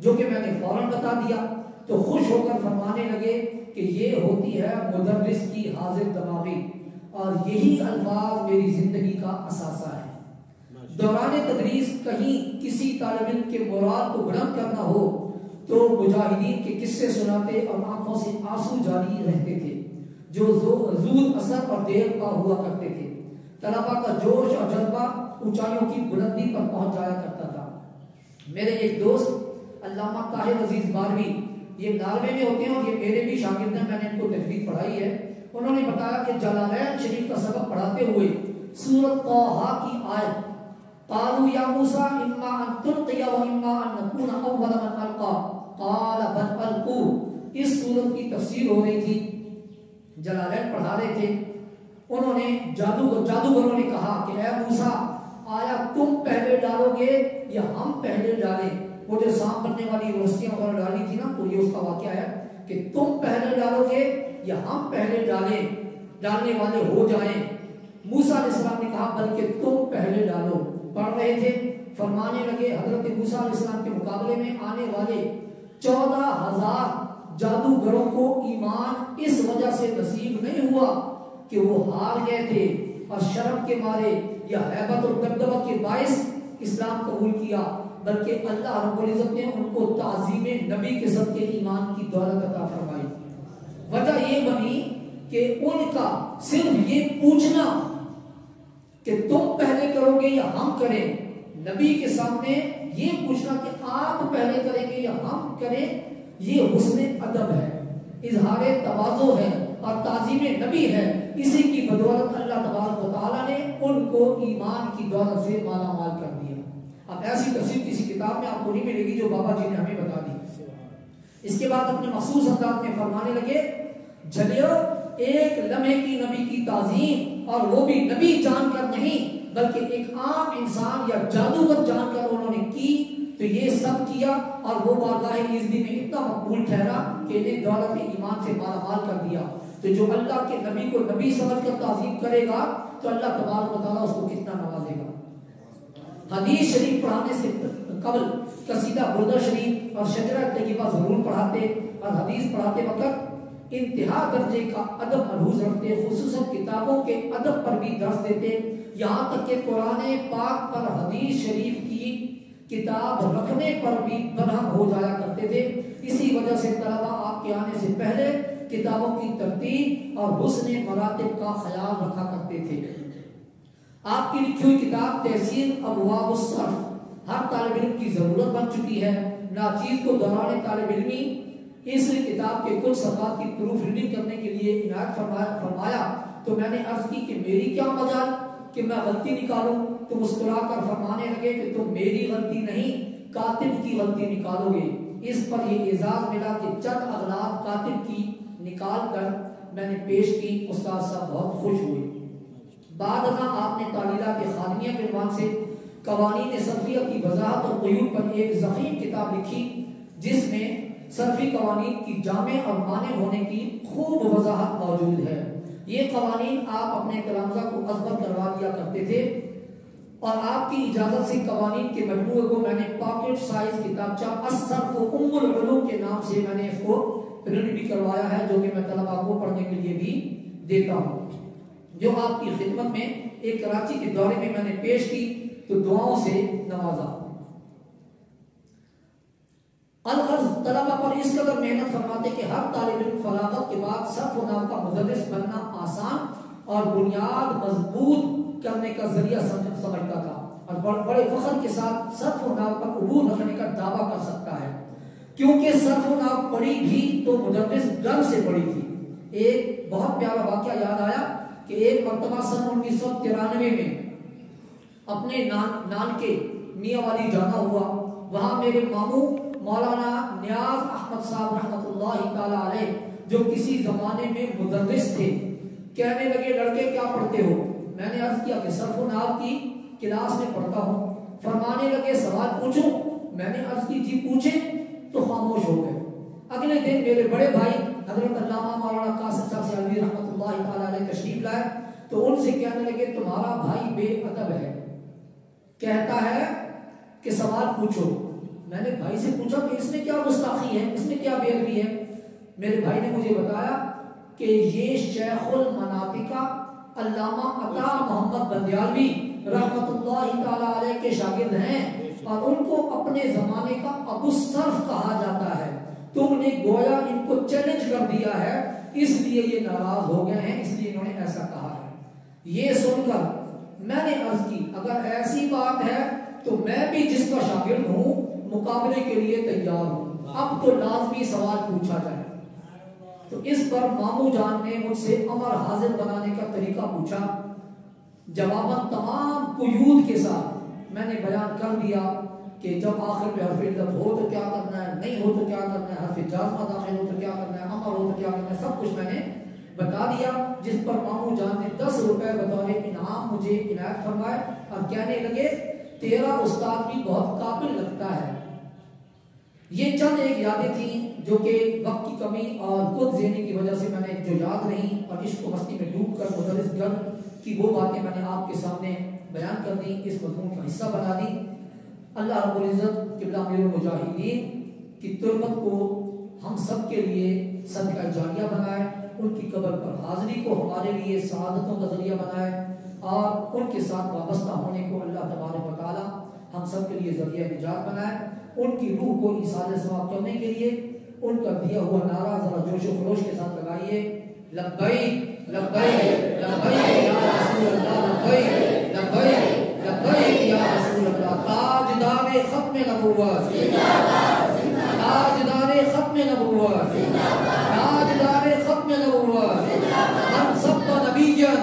S5: جو کہ میں نے فوراً بتا دیا تو خوش ہو کر فرمانے لگے کہ یہ ہوتی ہے مدرس کی حاضر دماغی اور یہی الفاظ میری زندگی کا اثاثہ ہے۔ دوران تدریس کہیں کسی طالب علم کے مورال کو بلند کرنا ہو تو مجاہدین کے قصے سناتے اور آنکھوں سے آنسو جاری رہتے تھے جو زود اثر اور دیر پا ہوا کرتے تھے۔ طلبہ کا جوش اور جذبہ اونچائیوں کی بلندی پر پہنچ جایا کرتا تھا۔ میرے ایک دوست علامہ طاہر عزیز باروی، یہ ناروے میں ہوتے ہیں اور یہ میرے بھی شاگرد ہیں، میں نے ان کو تجوید پڑھائی ہے، انہوں نے بتایا کہ جلالین شریف کا سبق پڑھاتے ہوئے سورۃ طٰہٰ کی آیت قالوا یا موسیٰ اما ان تلقی و اما ان نکون اول من القی قال بل القوا، اس سورت کی تفسیر ہو رہی تھی، جلالین پڑھا رہے تھے۔ انہوں نے جادوگروں نے کہا کہ اے موسیٰ آیا تم پہلے ڈالو گے یا ہم پہلے ڈالیں؟ وہ جو سانپ بننے والی رسیاں وغیرہ ڈالی تھی نا، تو یہ اس کا واقعہ ہے کہ تم پہلے ڈالو گے یا ہم پہلے ڈالیں، ڈالنے والے ہو جائیں۔ موسیٰ علیہ السلام نے کہا بلکہ تم پہلے ڈالو۔ پڑھ رہے تھے، فرمانے لگے حضرت موسیٰ علیہ السلام کے مقابلے میں آنے والے 14,000 جادوگروں کو ایمان اس وجہ سے نصیب نہیں ہوا کہ وہ ہار گئے تھے اور شرم کے مارے یا ہیبت اور دبدبہ کے باعث اسلام قبول کیا، بلکہ اللہ رب العزت نے ان کو تعظیم نبی کے صدقے ایمان کی دولت عطا فرمائی۔ وجہ یہ بنی کہ ان کا صرف یہ پوچھنا کہ تم پہلے کرو گے یا ہم کریں، نبی کے سامنے یہ پوچھنا کہ آپ پہلے کریں گے یا ہم کریں، یہ حسن ادب ہے، اظہار تواضع ہے اور تعظیم نبی ہے۔ اسی کی بدولت اللہ تبارک و تعالیٰ نے ان کو ایمان کی دولت سے مالا مال کر دیا۔ اب ایسی تفسیر کسی کتاب میں آپ کو نہیں ملے گی جو بابا جی نے ہمیں بتا دی۔ اس کے بعد اپنے مخصوص انداز میں فرمانے لگے جھلیو ایک لمحے کی نبی کی تعظیم، اور وہ بھی نبی جان کر نہیں بلکہ ایک عام انسان یا جادوگر جان کر انہوں نے کی، تو یہ سب کیا اور وہ بارگاہ عزتی میں اتنا مقبول ٹھہرا کہ انہیں دولت ایمان سے مالا مال کر دیا۔ تو جو اللہ کے نبی کو نبی سمجھ کر تعظیم کرے گا تو اللہ تبارک و تعالیٰ اس کو کتنا نوازے گا۔ حدیث شریف پڑھانے سے قبل قصیدہ بردہ شریف اور شجرہ طیبہ ضرور پڑھاتے اور حدیث پڑھاتے وقت انتہا درجے کا ادب ملحوظ رکھتے، خصوصاً کتابوں کے ادب پر بھی درس دیتے، یہاں تک کہ قرآن پاک پر حدیث شریف کی کتاب رکھنے پر بھی برہم ہو جایا کرتے تھے۔ اسی وجہ سے طلبہ آپ کے آنے سے پہلے کتابوں کی ترتیب اور حسن مراتب کا خیال رکھا کرتے تھے۔ آپ کی لکھی ہوئی کتاب تحصیل ابواب الصرف ہر طالب علم کی ضرورت بن چکی ہے۔ ناچیز کو دوران طالب علمی اس کتاب کے کچھ صفحات کی پروف ریڈنگ کرنے کے لیے عنایت فرمایا تو میں نے عرض کی کہ میری کیا مجال کہ میں غلطی نکالوں، تو مسکرا کر فرمانے لگے کہ تم میری غلطی نہیں کاتب کی غلطی نکالو گے۔ اس پر یہ اعزاز ملا کہ چند اغلاط کاتب کی نکال کر میں نے پیش کی، استاد صاحب بہت خوش ہوئے۔ بعد ازاں آپ نے تعلیلات خادمیہ کے عنوان سے قوانین صرفیہ کی وضاحت اور قیود پر ایک ضخیم کتاب لکھی جس میں صرفی قوانین کی جامع اور مانع ہونے کی خوب وضاحت موجود ہے۔ یہ قوانین آپ اپنے کلامزہ کو ازبر کروا دیا کرتے تھے اور آپ کی اجازت سے قوانین کے مجموعے کو میں نے پاکٹ سائز کتابچہ الصرف ام العلوم کے نام سے میں نے اس کو پرنٹ بھی کروایا ہے، جو کہ میں طلباء کو پڑھنے کے لیے بھی دیتا ہوں، جو آپ کی خدمت میں ایک کراچی کے دورے میں نے پیش کی تو دعاؤں سے نوازا۔ الغرض طلباء پر اس قدر محنت فرماتے کہ ہر طالب علم فراغت کے بعد صرف و نحو کا مدرس بننا آسان اور بنیاد مضبوط کرنے کا ذریعہ سمجھتا تھا اور بڑے فخر کے ساتھ صرف و نحو پر عبور رکھنے کا دعویٰ کر سکتا ہے، کیونکہ صرف و نحو پڑھی بھی تو مدرس ڈر سے پڑھی تھی۔ ایک بہت پیارا واقعہ یاد آیا کہ ایک مرتبہ سن 1993 میں اپنے نانکے میاں والی جانا ہوا، وہاں میرے ماموں مولانا نیاز احمد صاحب رحمۃ اللہ تعالی علیہ جو کسی زمانے میں مدرس تھے، کہنے لگے لڑکے کیا پڑھتے ہو؟ میں نے عرض کیا کہ صرف و نحو کی کلاس میں پڑھتا ہوں۔ فرمانے لگے سوال پوچھوں؟ میں نے عرض کی جی پوچھیں، تو خاموش ہو گئے۔ اگلے دن میرے بڑے بھائی حضرت علامہ مولانا قاسم صاحب سیالوی رحمۃ اللہ تعالی علیہ تشریف لائے تو ان سے کہنے لگے تمہارا بھائی بے ادب ہے، کہتا ہے کہ سوال پوچھو۔ میں نے بھائی سے پوچھا کہ اس میں کیا گستاخی ہے، اس میں کیا بے ادبی ہے؟ میرے بھائی نے مجھے بتایا کہ یہ شیخ المناطقہ علامہ عطا محمد بندیالوی رحمۃ اللہ تعالی علیہ کے شاگرد ہیں اور ان کو اپنے زمانے کا ابو الصرف کہا جاتا ہے، تم نے گویا ان کو چیلنج کر دیا ہے، اس لیے یہ ناراض ہو گئے ہیں، اس لیے انہوں نے ایسا کہا ہے۔ یہ سن کر میں نے عرض کی اگر ایسی بات ہے تو میں بھی جس کا شاگرد ہوں مقابلے کے لیے تیار ہوں، اب تو لازمی سوال پوچھا جائے۔ تو اس پر ماموں جان نے مجھ سے امر حاضر بنانے کا طریقہ پوچھا، جواباً تمام قیود کے ساتھ میں نے بیان کر دیا کہ جب آخر پہ حرف علت ہو تو کیا کرنا ہے، نہیں ہو تو کیا کرنا ہے، حرف جازمہ داخل ہو تو کیا کرنا ہے، امر ہو تو کیا کرنا ہے، سب کچھ میں نے بتا دیا، جس پر ماموں جان نے 10 روپے بطور انعام مجھے عنایت فرمائے اور کہنے لگے تیرا استاد بھی بہت قابل لگتا ہے۔ یہ چند ایک یادیں تھیں جو کہ وقت کی کمی اور خود ذہنی کی وجہ سے میں نے جو یاد نہیں اور عشق و مستی میں ڈوب کر مدرس گھر کی وہ باتیں میں نے آپ کے سامنے بیان کر دی، اس مضمون کا حصہ بنا دی۔ اللہ رب العزت قبلہ امیر المجاہدین کی تربت کو ہم سب کے لیے صدقہ جاریہ بنائے، ان کی قبر پر حاضری کو ہمارے لیے سعادتوں کا ذریعہ بنائے اور ان کے ساتھ وابستہ ہونے کو اللہ تبارک و تعالی ہم سب کے لیے ذریعہ نجات بنائے۔ ان کی روح کو ایصال ثواب کرنے کے لیے ان کا دیا ہوا نعرہ ذرا جوش و خروش کے ساتھ لگائیے، لبیک لبیک لبیک یا رسول اللہ، لبیک لبیک لبیک یا رسول اللہ۔ تاجدار ختم نبوت، تاجدار ختم نبوت، تاجدار ختم نبوت، من سب نبیا،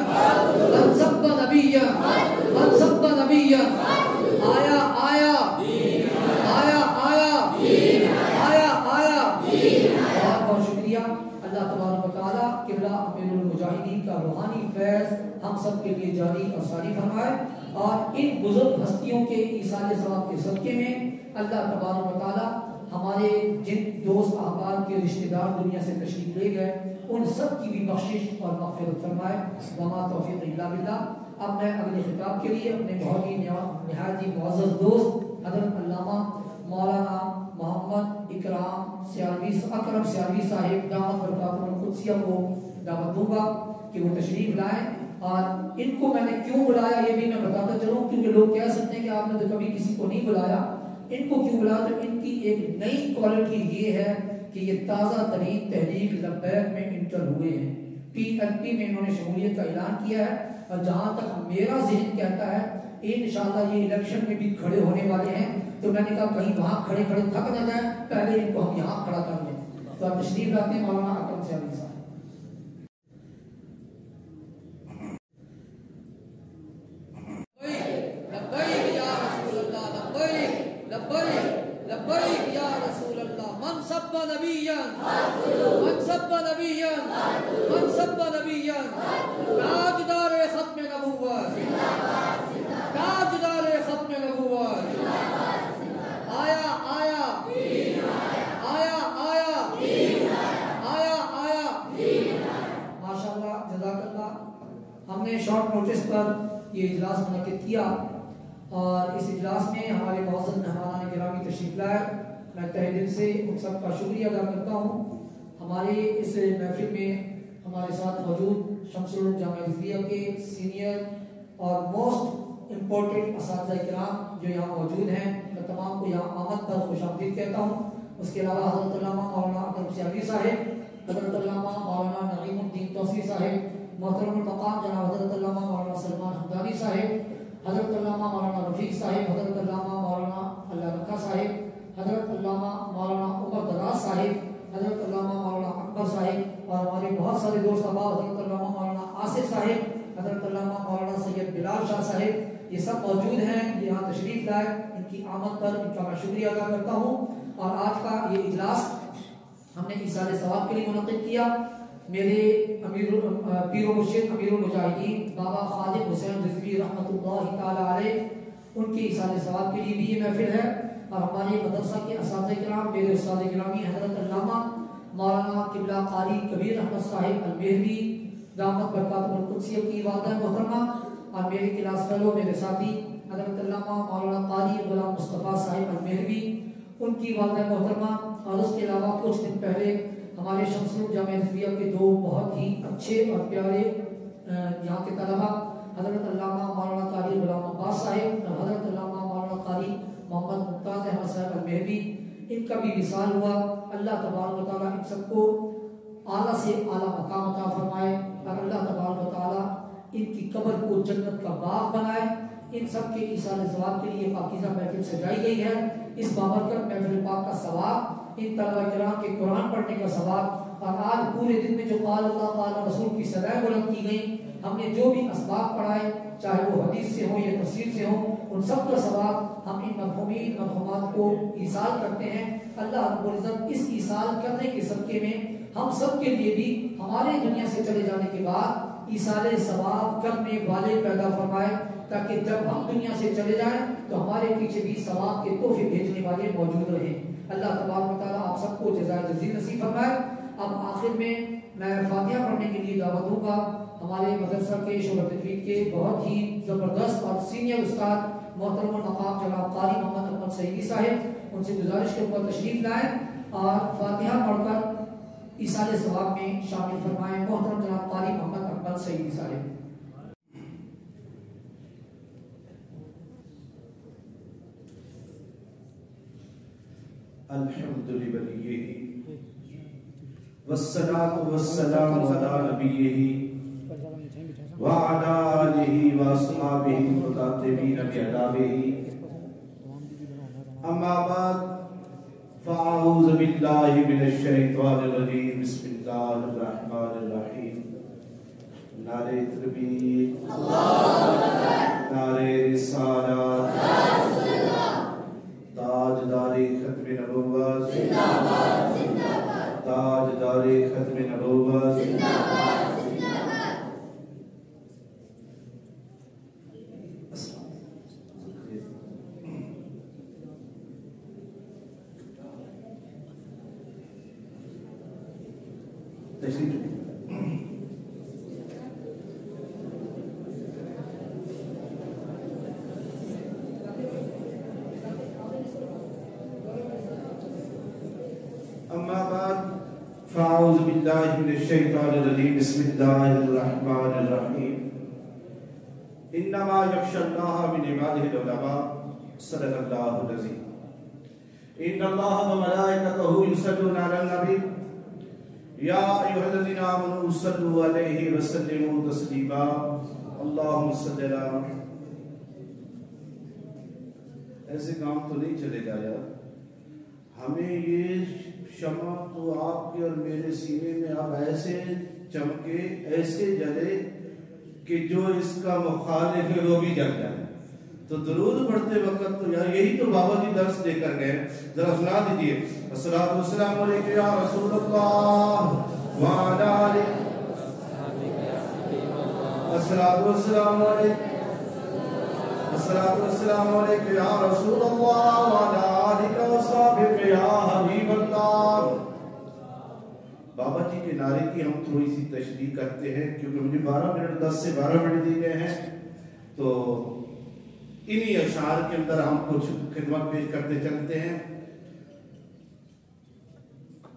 S5: من سب نبیا، من سب نبیا، آیا آیا آیا آیا آیا آیا۔ بہت بہت شکریہ۔ اللہ تبارک و تعالیٰ قبلہ امیر المجاہدین کا روحانی فیض ہم سب کے لیے جاری اور ساری فرمائے اور ان بزرگ ہستیوں کے ایصال ثواب کے صدقے میں اللہ تبارک و تعالیٰ ہمارے جن دوست احباب کے رشتہ دار دنیا سے تشریف لے گئے ان سب کی بھی بخشش اور مغفرت فرمائے۔ وما توفیق الا باللہ۔ اب میں اگلے خطاب کے لیے اپنے بہت ہی نہایت ہی معزز دوست حضرت علامہ مولانا محمد اکرام سیالوی صاحب دامت برکاتہ القدسیہ کو دعوت دوں گا کہ وہ تشریف لائیں، اور ان کو میں نے کیوں بلایا یہ بھی میں بتاتا چلوں، کیونکہ لوگ کہہ سکتے ہیں کہ آپ نے تو کبھی کسی کو نہیں بلایا۔ ان کو کیوں بلایا تو ان کی ایک نئی کوالٹی یہ ہے کہ یہ تازہ ترین تحریک لبیک میں انٹر ہوئے ہیں، PLP میں انہوں نے شمولیت کا اعلان کیا ہے، اور جہاں تک میرا ذہن کہتا ہے انشاءاللہ یہ الیکشن میں بھی کھڑے ہونے والے ہیں، تو میں نے کہا کہیں وہاں کھڑے کھڑے تھک نہ جائیں، پہلے ان کو ہم یہاں کھڑا کر لیں۔ تو آپ تشریف لاتے ہیں مولانا اکرم سیالوی صاحب۔ لبیک یا رسول اللہ، لبیک لبیک لبیک یا رسول اللہ، من سب نبیا، من سب نبیا، من سب نبیا، تاجدار ختم نبوت، تاجدار ختم نبوت۔ نوٹس پر یہ اجلاس منعقد کیا اور اس اجلاس میں ہمارے معزز مہمانان گرامی تشریف لائے. میں تہہ دل سے ان سب کا شکریہ ادا کرتا ہوں. ہمارے اس محفل میں ہمارے ساتھ موجود شمس العلوم جامعہ ہزبیہ کے سینئر اور موسٹ امپورٹنٹ اساتذہ کرام جو یہاں موجود ہیں، میں تمام کو یہاں آمد پر خوش آمدید کہتا ہوں. اس کے علاوہ حضرت علامہ مولانا اکرم سیاسی صاحب، حضرت علامہ مولانا نعیم الدین توسیع صاحب، محترم المقام جناب حضرت علامہ مولانا سلمان حمدانی صاحب، حضرت علامہ مولانا رفیق صاحب، حضرت علامہ مولانا اللہ رکھا صاحب، حضرت علامہ مولانا عمر دراز صاحب، حضرت علامہ مولانا اکبر صاحب، اور ہمارے بہت سارے دوست احباب حضرت علامہ مولانا آصف صاحب، حضرت علامہ مولانا سید بلال شاہ صاحب، یہ سب موجود ہیں یہاں تشریف لائے. ان کی آمد پر ان کا میں شکریہ ادا کرتا ہوں. اور آج کا یہ اجلاس ہم نے ایصال ثواب کے لیے منعقد کیا. میرے پیر و مرشد امیر المجاہدین بابا خالد حسین رضوی رحمۃ اللہ تعالی علیہ، ان کی ایصال ثواب کے لیے بھی یہ محفل ہے. اور ہمارے مدرسہ کے اساتذہ کرام، میرے استاد گرامی حضرت علامہ مولانا قبلہ قاری کبیر احمد صاحب المہری دامت برکاتہ القدسیہ کی والدہ محترمہ، اور میرے کلاس فیلو میرے ساتھی حضرت علامہ مولانا قاری غلام مصطفیٰ صاحب المہری، ان کی والدہ محترمہ. اور اس کے علاوہ کچھ دن پہلے ہمارے شمس العلوم جامعہ ہزبیہ کے دو بہت ہی اچھے اور پیارے یہاں کے طلبہ، حضرت علامہ مولانا قاری غلام عباس صاحب اور حضرت علامہ مولانا قاری محمد ممتاز احمد صاحب المہری، ان کا بھی وصال ہوا. اللہ تبارک و تعالیٰ ان سب کو اعلیٰ سے اعلیٰ مقام عطا فرمائے، اور اللہ تبارک و تعالیٰ ان کی قبر کو جنت کا باغ بنائے. ان سب کے ایصال ثواب کے لیے پاکیزہ محفل سجائی گئی ہے. اس بابرکت محفل پاک کا ثواب، ان طلبہ کرام کے قرآن پڑھنے کا ثواب، اور آج پورے دن میں جو قال اللہ قال رسول کی صدائیں بلند کی گئیں، ہم نے جو بھی اسباق پڑھائے چاہے وہ حدیث سے ہوں یا تفسیر سے ہوں، ان سب کا ثواب ہم ان مرحومین مرحومات کو ایصال کرتے ہیں. اللہ رب العزت اس ایصال کرنے کے صدقے میں ہم سب کے لیے بھی ہمارے دنیا سے چلے جانے کے بعد ایصال ثواب کرنے والے پیدا فرمائے، تاکہ جب ہم دنیا سے چلے جائیں تو ہمارے پیچھے بھی ثواب کے تحفے بھیجنے والے موجود رہیں. اللہ تبارک و تعالیٰ آپ سب کو جزائے جزیل نصیب فرمائے. اب آخر میں فاتحہ پڑھنے کے لیے دعوت دوں گا ہمارے مدرسہ کے شعبہ تجوید کے بہت ہی زبردست اور سینئر استاد محترم المقام جناب قاری محمد احمد سعیدی صاحب. ان سے گزارش کے اوپر تشریف لائیں اور فاتحہ پڑھ کر ایصال ثواب میں شامل فرمائیں. محترم جناب قاری محمد احمد سعیدی صاحب.
S6: الحمد للہ والصلاة والسلام علی نبیہ وعلی آلہ واصحابہ المقاتبین بآدابہ. اما بعد فاعوذ باللہ من الشیطان الرجیم. بسم اللہ الرحمن الرحیم. نعرہ تکبیر، نعرہ رسالت، تاجدار ختم نبوت، تاجدار ختم نبوت. اما بعد فاعوذ باللہ من الشیطان الرجیم. بسم اللہ الرحمن الرحیم. انما یخشی اللہ من عبادہ العلماء. صدق اللہ العظیم. ان اللہ وملائکتہ یصلون علی النبی یا ایھا الذین آمنوا صلوا علیہ وسلموا تسلیما. اللہم صلی علی. ایسے کام تو نہیں چلے گا یار. ہمیں یہ شمع تو آپ کے اور میرے سینے میں اب ایسے چمکے، ایسے جلے کہ جو اس کا مخالف ہے وہ بھی جل جائے. تو درود پڑھتے وقت تو یار یہی تو بابا جی درس دے کر گئے. ذرا سنا دیجئے. الصلاۃ والسلام علیک یا رسول اللہ وعلی آلہ. الصلاۃ والسلام علیک. الصلاۃ والسلام علیک یا رسول اللہ وعلی آلہ وصحبہ یا حبیب اللہ. بابا جی کے نعرے اشارے کی ہم تھوڑی سی تشریح کرتے ہیں کیونکہ مجھے 10 سے 12 منٹ دیے گئے ہیں، تو انہی اشعار کے اندر ہم کچھ خدمت پیش کرتے چلتے ہیں۔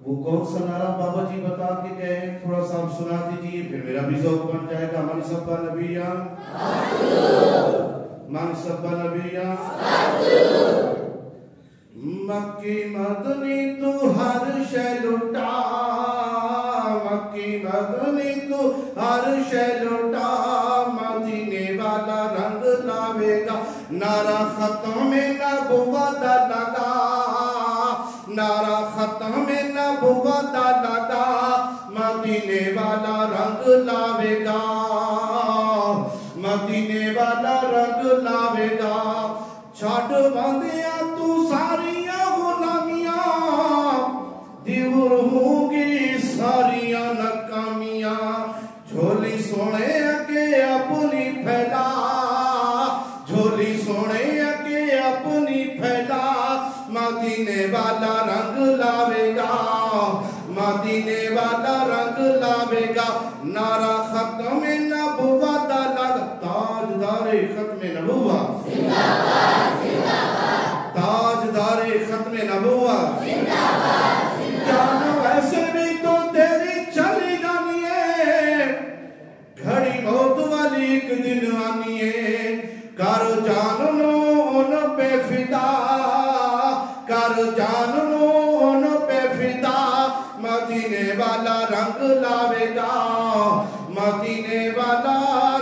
S6: وہ کون سا نعرہ بابا جی بتا کے گئے، تھوڑا سا آپ سنا دیجیے، پھر میرا بھی ذوق بن جائے گا۔ من سب نبیاں من سب نبیاں مکی مدنی تو ہر شے لٹا، مکی مدنی تو ہر شے لٹا، مدینے والا رنگ لاوے گا، نعرہ ختم نبوت لگا، نعرہ ختم نبوت لگا، مدینے والا رنگ لاوے گا، مدینے والا رنگ لاوے گا۔ چھاڑ باندھیا تو ساریاں غلامیاں، دیور ہوں گی ساریاں ناکامیاں، جھولی سونے اگے اپنی پھیلا، جھولی سونے اگے اپنی پھیلا، مدینے والا رنگ لاوے گا، مدینے والا رنگ لاوے گا، نعرہ ختم نبوت لگا، تاجدار ختم نبوت زندہ باد، زندہ باد، تاجدار ختم نبوت زندہ باد، جانو ایسے بھی تو تیری چلی جانی ہے، گھڑی موت والی ایک دن آنی ہے، کر جانو ان پہ فدا، کر جانو ان پہ فدا، مدینے والا رنگ لاوے گا، مدینے والا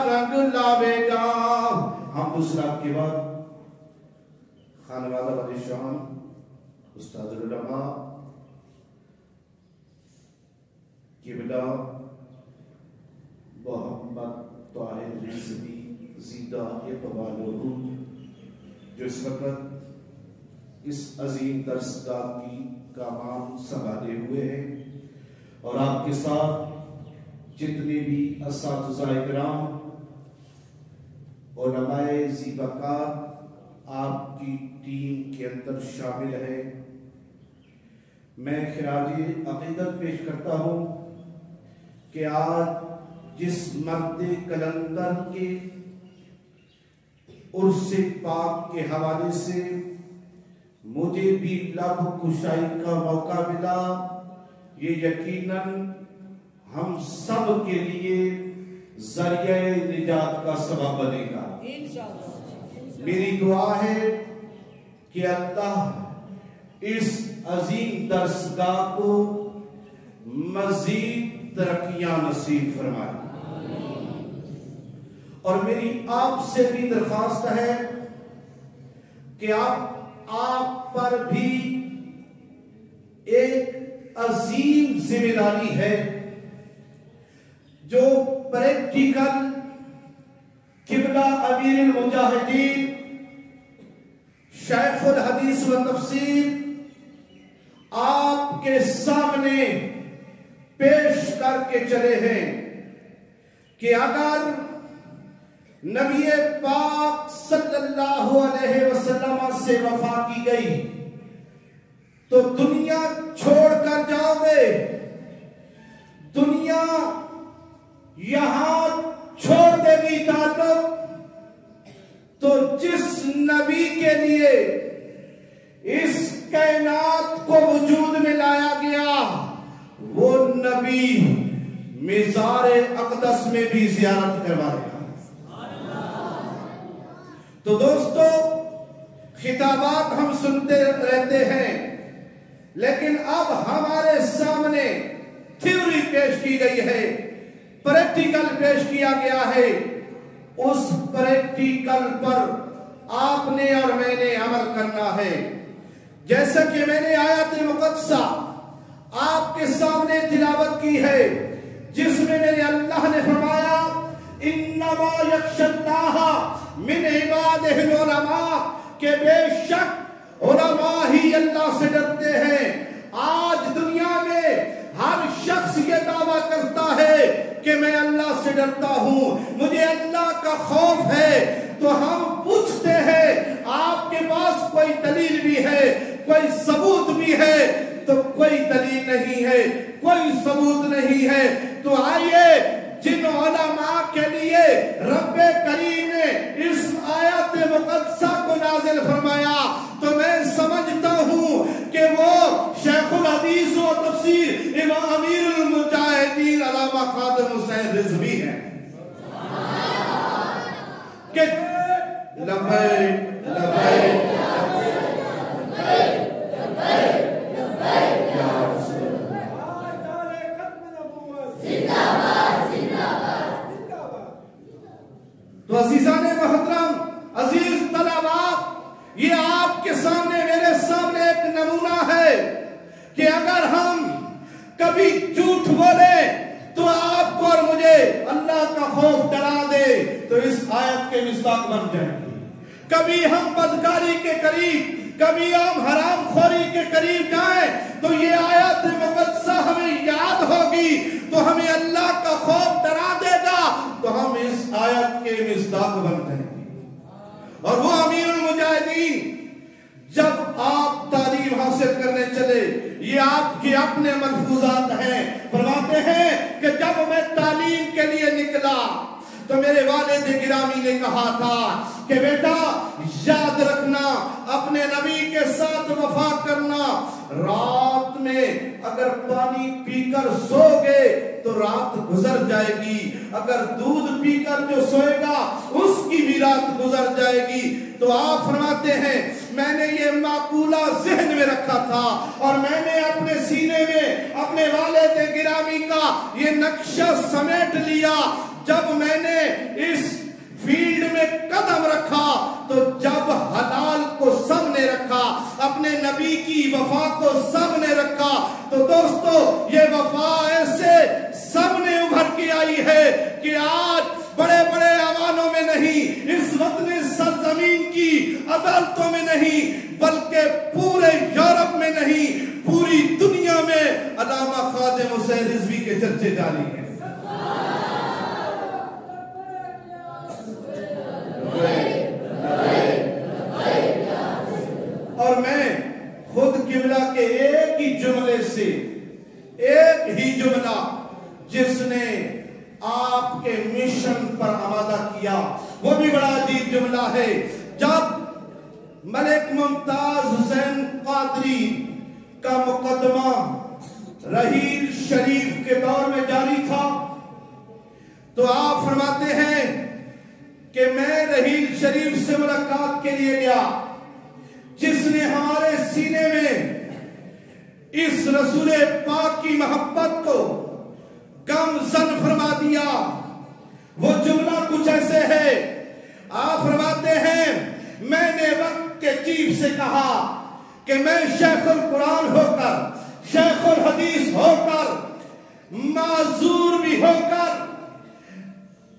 S6: رنگ لاوے گا۔ ہم دوسرا کے بعد خانوادہ والی شان استاد العلماء قبلہ محمد طاہر رضوی زیدہ اقبالہ، جو اس وقت اس عظیم درسگاہ کی کام سنبھالے ہوئے ہیں، اور آپ کے ساتھ جتنے بھی اساتذہ کرام علماء ذی وقار آپ کی ٹیم کے اندر شامل ہے، میں خراج عقیدت پیش کرتا ہوں کہ آج جس مرد کلندر کے عرس پاک کے حوالے سے مجھے بھی لب کشائی کا موقع ملا، یہ یقیناً ہم سب کے لیے ذریعہ نجات کا سبب بنے گا۔ میری دعا ہے کہ اللہ اس عظیم درسگاہ کو مزید ترقیاں نصیب فرمائے، اور میری آپ سے بھی درخواست ہے کہ آپ پر بھی ایک عظیم ذمہ داری ہے، جو پریکٹیکل قبلہ امیر المجاہدین شیخ الحدیث و تفسیر آپ کے سامنے پیش کر کے چلے ہیں کہ اگر نبی پاک صلی اللہ علیہ وسلم سے وفا کی گئی تو دنیا چھوڑ کر جاؤ گے، دنیا یہاں چھوڑ دے گی تعلق، تو جس نبی کے لیے اس کائنات کو وجود میں لایا گیا وہ نبی مزار اقدس میں بھی زیارت کروائے گا۔ تو دوستو، خطابات ہم سنتے رہتے ہیں، لیکن اب ہمارے سامنے تھیوری پیش کی گئی ہے، پریکٹیکل پیش کیا گیا ہے، اس پریکٹیکل پر آپ نے اور میں نے عمل کرنا ہے۔ جیسا کہ میں نے آیت مقدسہ آپ کے سامنے تلاوت کی ہے، جس میں میرے اللہ نے فرمایا انما یخشی اللہ من عبادہ العلماء، کہ بے شک علماء ہی اللہ سے ڈرتے ہیں۔ آج دنیا میں ہر شخص یہ دعویٰ کرتا ہے کہ میں اللہ سے ڈرتا ہوں، مجھے اللہ کا خوف ہے، تو ہم پوچھتے ہیں آپ کے پاس کوئی دلیل بھی ہے، کوئی ثبوت بھی ہے؟ تو کوئی دلیل نہیں ہے، کوئی ثبوت نہیں ہے۔ تو آئیے جن علماء کے لیے رب کریم نے اس آیت مقدسہ کو نازل فرمایا تو میں سمجھتا ہوں کہ وہ شیخ الحدیث و تفسیر امام امیر المجاہدین علامہ خادم حسین رضوی ہیں کہ لبیک لبیک تو عزیزان محترم، عزیز طلباء، یہ آپ کے سامنے میرے سامنے ایک نمونہ ہے کہ اگر ہم کبھی جھوٹ بولے تو آپ کو اور مجھے اللہ کا خوف ڈرا دے تو اس آیت کے مصداق بن جائیں گے۔ کبھی ہم بدکاری کے قریب، کبھی ہم حرام خوری کے قریب جائیں تو یہ آیت مقدسہ ہمیں یاد ہوگی تو ہمیں اللہ کا خوف ڈرا دے گا تو ہم اس آیت کے مصداق بن جائیں گے۔ اور وہ امیر المجاہدین جب آپ تعلیم حاصل کرنے چلے، یہ آپ کے اپنے ملفوظات ہیں، فرماتے ہیں کہ جب میں تعلیم کے لیے نکلا تو میرے والد گرامی نے کہا تھا کہ بیٹا یاد رکھنا، اپنے نبی کے ساتھ وفا کرنا، رات میں اگر پانی پی کر سو گے تو رات گزر جائے گی، اگر دودھ پی کر جو سوئے گا اس کی بھی رات گزر جائے گی۔ تو آپ فرماتے ہیں میں نے یہ معقولہ ذہن میں رکھا تھا اور میں نے اپنے سینے میں اپنے والد گرامی کا یہ نقشہ سمیٹ لیا۔ جب میں نے اس فیلڈ میں قدم رکھا تو جب حلال کو سب نے رکھا، اپنے نبی کی وفا کو سب نے رکھا، تو دوستو یہ وفا ایسے سب نے ابھر کے آئی ہے کہ آج بڑے بڑے ایوانوں میں نہیں، اس وطن سرزمین کی عدالتوں میں نہیں، بلکہ پورے یورپ میں نہیں، پوری دنیا میں علامہ خادم حسین رضوی کے چرچے جاری ہیں۔ اور میں خود قبلہ کے ایک ہی جملے سے، ایک ہی جملہ جس نے آپ کے مشن پر آمادہ کیا، وہ بھی بڑا عجیب جملہ ہے۔ جب ملک ممتاز حسین قادری کا مقدمہ رحیل شریف کے دور میں جاری تھا تو آپ فرماتے ہیں کہ میں رحیل شریف سے ملاقات کے لیے گیا، جس نے ہمارے سینے میں اس رسول پاک کی محبت کو گمزن فرما دیا۔ وہ جملہ کچھ ایسے ہے، آپ فرماتے ہیں میں نے وقت کے چیف سے کہا کہ میں شیخ القرآن ہو کر، شیخ الحدیث ہو کر، معذور بھی ہو کر،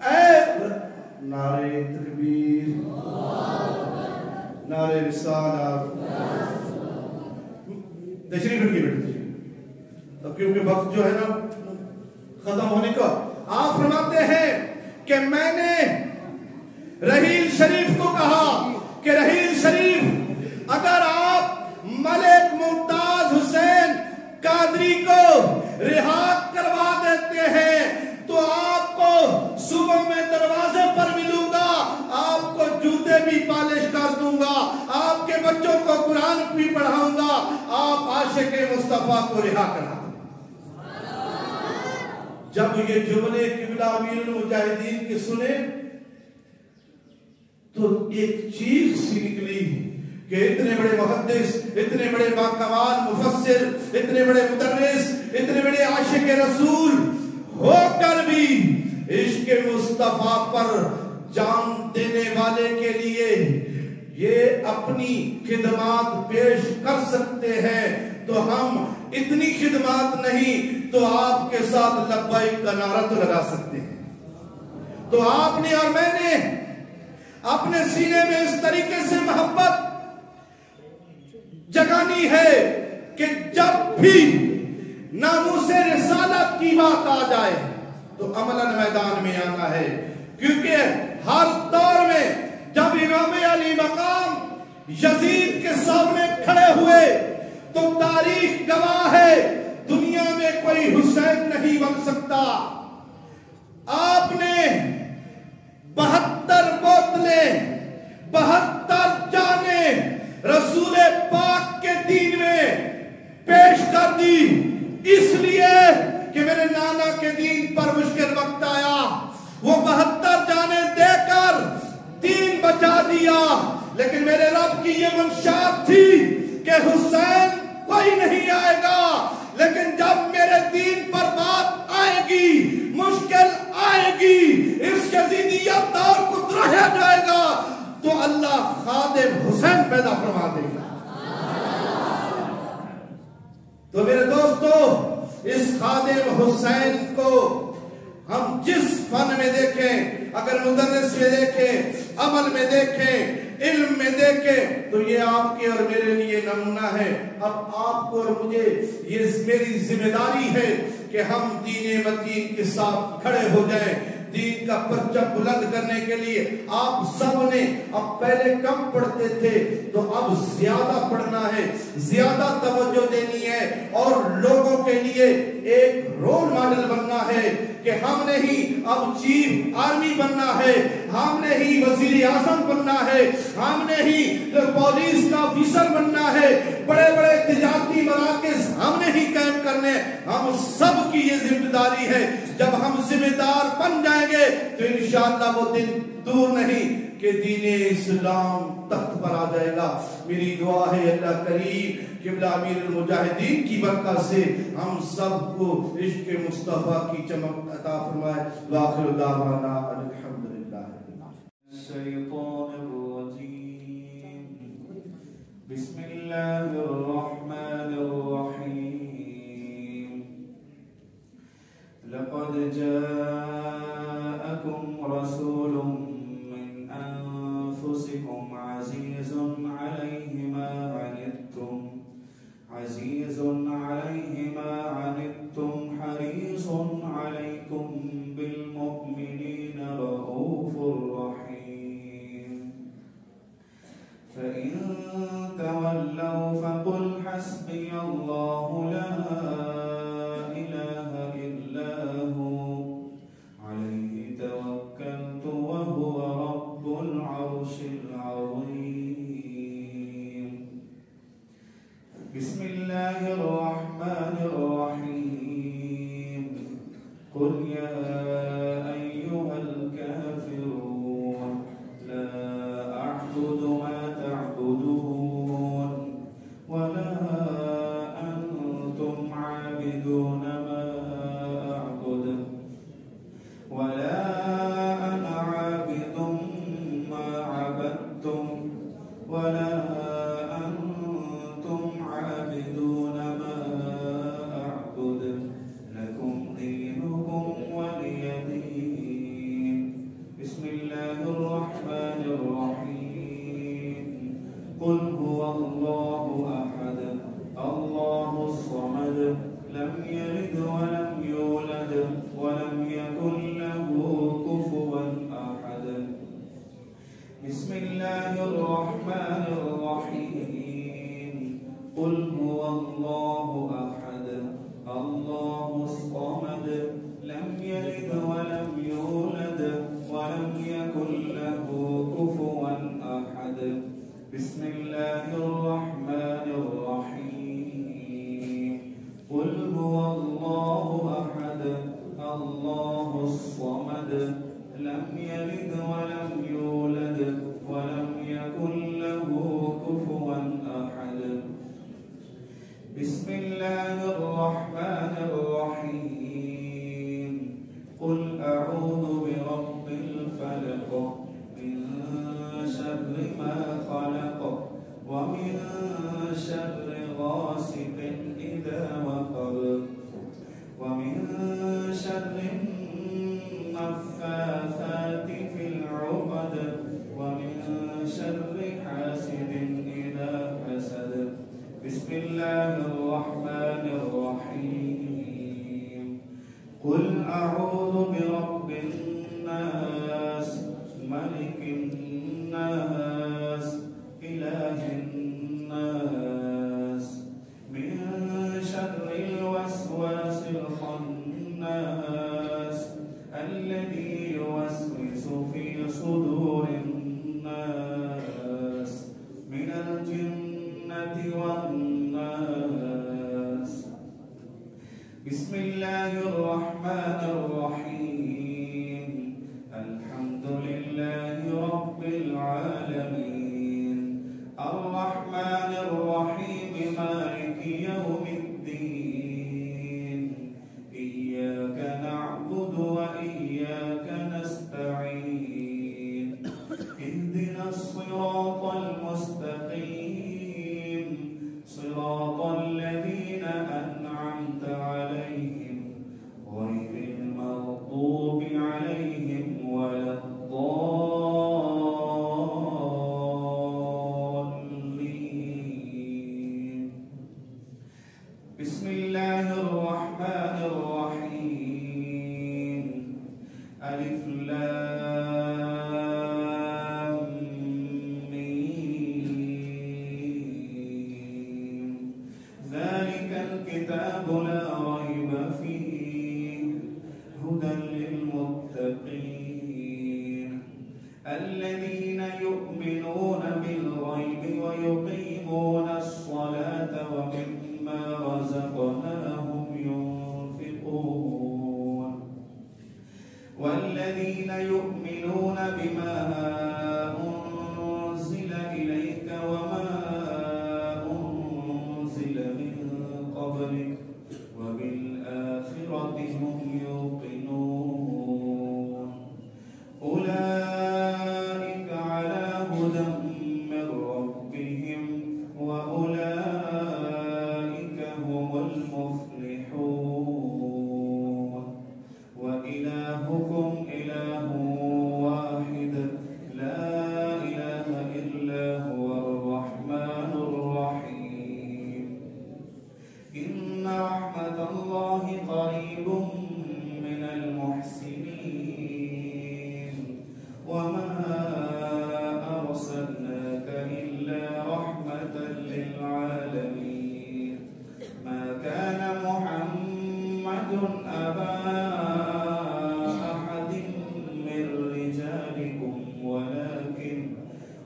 S6: اے نعرہ تکبیر، نعرہ رسالت، تشریف رکھیے بیٹھے، کیونکہ وقت جو ہے نا ختم ہونے کا۔ آپ فرماتے ہیں کہ میں نے رحیل شریف کو کہا کہ رحیل شریف اگر آپ ملک ممتاز حسین قادری کو رہا کروا دیتے ہیں تو آپ کو صبح میں دروازے پر ملوں گا، آپ کو جوتے بھی پالش کر دوں گا، آپ کے بچوں کو قرآن بھی پڑھاؤں گا، آپ عاشق مصطفیٰ کو رہا کرا دوں۔ جب یہ جملے قبلہ امیر المجاہدین کے سنے تو ایک چیخ سی نکلی کہ اتنے بڑے محدث، اتنے بڑے باکمال مفسر، اتنے بڑے مدرس، اتنے بڑے عاشق رسول ہو کر بھی عشق مصطفیٰ پر جان دینے والے کے لیے یہ اپنی خدمات پیش کر سکتے ہیں تو ہم اتنی خدمات نہیں تو آپ کے ساتھ لبیک کا نعرہ تو لگا سکتے ہیں۔ تو آپ نے اور میں نے اپنے سینے میں اس طریقے سے محبت جگانی ہے کہ جب بھی ناموس رسالت کی بات آ جائے تو عملاً میدان میں آنا ہے، کیونکہ ہر دور میں جب امام علی مقام یزید کے سامنے کھڑے ہوئے تو تاریخ گواہ ہے دنیا میں کوئی حسین نہیں بن سکتا. آپ نے 72 بوتلیں 72 جانیں رسول پاک کے دین میں پیش کر دی، اس لیے کہ میرے نانا کے دین پر مشکل وقت آیا. وہ 72 جانیں دے کر دین بچا دیا. لیکن میرے رب کی یہ منشات تھی کہ حسین کوئی نہیں آئے گا، لیکن جب میرے دین پر بات آئے گی، مشکل آئے گی، اس یزیدیت دور کو رہا جائے گا، تو اللہ خادم حسین پیدا فرما دے گا. تو میرے دوستو، اس خادم حسین کو ہم جس فن میں دیکھیں، اگر مدرس میں دیکھیں، عمل میں دیکھیں، علم میں دیکھیں، تو یہ آپ کے اور میرے لیے نمونہ ہے. اب آپ کو اور مجھے یہ میری ذمہ داری ہے کہ ہم دین متین کے ساتھ کھڑے ہو جائیں، دین کا پرچم بلند کرنے کے لیے. آپ سب نے اب پہلے کم پڑھتے تھے تو اب زیادہ پڑھنا ہے، زیادہ توجہ دینی ہے، اور لوگوں کے لیے ایک رول ماڈل بننا ہے کہ ہم نے ہی اب چیف آرمی بننا ہے، ہم نے ہی وزیر اعظم بننا ہے، ہم نے ہی پولیس کا آفیسر بننا ہے، بڑے بڑے تجارتی مراکز ہم نے ہی قائم کرنے. ہم سب کی یہ ذمہ داری ہے. جب ہم ذمہ دار بن جائیں گے تو انشاءاللہ وہ دن دور نہیں کہ دین اسلام تخت پر آ جائے گا. میری دعا ہے اللہ کریم قبلہ امیر المجاہدین کی برکت سے ہم سب کو عشق مصطفیٰ کی چمک عطا فرمائے. وآخر دعوانا الحمدللہ. الشیطان الرجیم. بسم اللہ الرحمن الرحیم. لقد جاءكم رسول من أنفسكم عزيز عليه ما عنتم حريص عليكم بالمؤمنين رؤوف رحيم. فإن تولوا فقل حسبي الله لا إله إلا هو عليه توكلت وهو رب العرش العظيم. بسم الله الرحمن الرحيم. قل يا أيها الكافرون لا أعبد ما تعبدون ولا أنتم عابدون ما أعبد ولا أنا عابد ما عبدتم ولا أنتم عابدون ما أعبد لكم دينكم ولي دين. بسم الله الرحمن الرحيم. قل هو الله أحد الله الصمد لم يلد ولم يولد ولم يكن له كفوا أحد. بسم الله الرحمن الرحيم. قل هو الله أحد الله الصمد لم يلد ولم يولد ولم يكن له كفوا أحد. بسم الله الرحمن الرحيم. قل هو الله أحد الله الصمد لم يلد ولم يولد ولم يكن له كفوا أحد. بسم الله الرحمن الرحيم. قل أعوذ برب الفلق من شر ما خلق ومن شر غاسق إذا وقب ومن شر النفاثات في العقد ومن شر حاسد إذا حسد. بسم الله الرحمن الرحيم. قل أعوذ برب الناس ملك الناس إله الناس بسم الله الرحمن الرحيم الحمد لله رب العالمين الرحمن الرحيم مالك يوم الدين إياك نعبد وإياك نستعين اهدنا الصراط المستقيم صراط الذين أنعمت عليهم غير المغضوب عليهم ولا الضالين بسم الله الرحمن الرحيم ألف لام ميم ذلك الكتاب لا ريب فيه هدى للمتقين الذين يؤمنون بالغيب ويقيمون الصلاة ومما رزقناهم ينفقون والذين يؤمنون بما أنزل إليك وما أنزل من قبلك وبالآخرة هم يوقنون أولئك على هدى من ربهم وأولئك هم المفلحون وإلهكم إله واحد لا إله إلا هو الرحمن الرحيم إن رحمة الله قريب من المحسنين وما أرسلناك إلا رحمة للعالمين ما كان محمد أبا أحد من رجالكم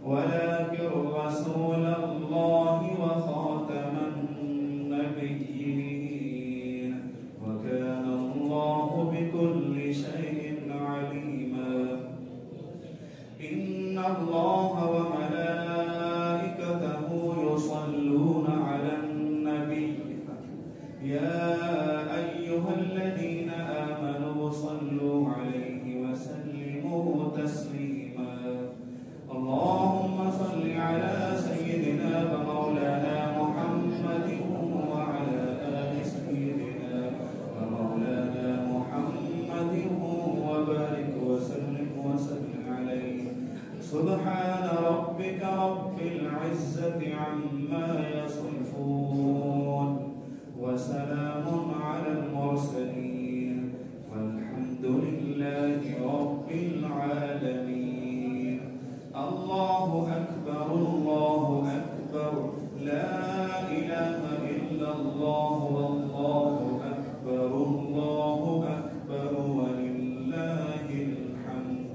S6: ولكن رسول الله وخاتم النبيين وكان الله بكل شيء عليما إن الله وملائكته يصلون على النبي يا أيها الذين آمنوا صلوا عليه وسلموا تسليما اللهم صل على سيدنا ومولانا محمد وعلى آل سيدنا ومولانا محمد وبارك وسلم عليه سبحان ربك رب العزة عما يصفون وسلام على المرسلين والحمد لله رب العالمين الله أكبر لا إله إلا الله والله أكبر ولله الحمد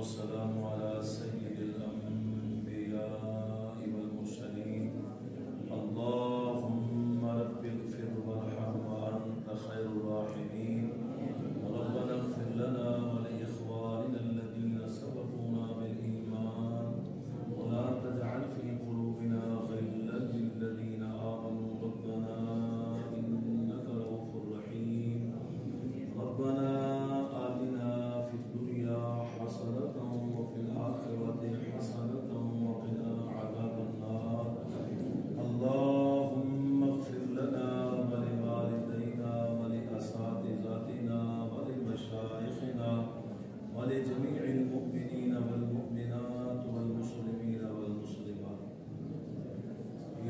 S7: والسلام على سيد الأنبياء والمرسلين اللهم رب اغفر وارحم وأنت خير الراحمين ربنا اغفر لنا ولإخواننا الذين سبقونا بالإيمان ولا تجعل في قلوبنا غلا للذين آمنوا ربنا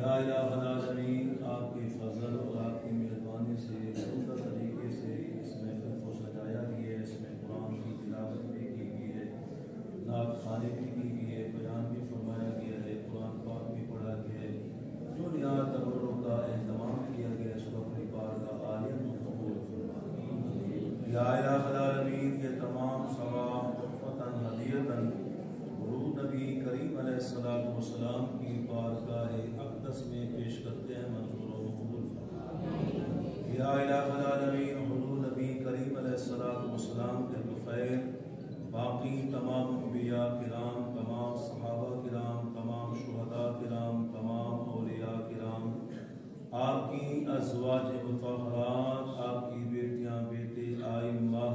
S7: یا الہ العالمین آپ کے فضل اور آپ کی مہربانی سے عمدہ طریقے سے اس محفل کو سجایا گیا ہے، اس میں قرآن کی تلاوت بھی کی گئی ہے، نعت خوانی بھی کی گئی ہے، بیان بھی فرمایا گیا ہے، قرآن پاک بھی پڑھا گیا ہے، جو نہایت تبرک کا اہتمام کیا گیا ہے اس کو اپنی بارگاہ عالیہ میں قبول فرما۔ یا الہ العالمین یہ تمام ثواب تحفتاً ہدیتاً حضور نبی کریم علیہ السلام کی بارگاہ اقدس میں پیش کرتے ہیں، منظور و مقبول فرما۔ یا الہ العالمین حضور نبی کریم علیہ السلام کے طفیل باقی تمام انبیاء کرام، تمام صحابہ کرام، تمام شہداء کرام، تمام اولیاء کرام، آپ کی ازواج مطہرات، آپ کی بیٹیاں بیٹے آئمہ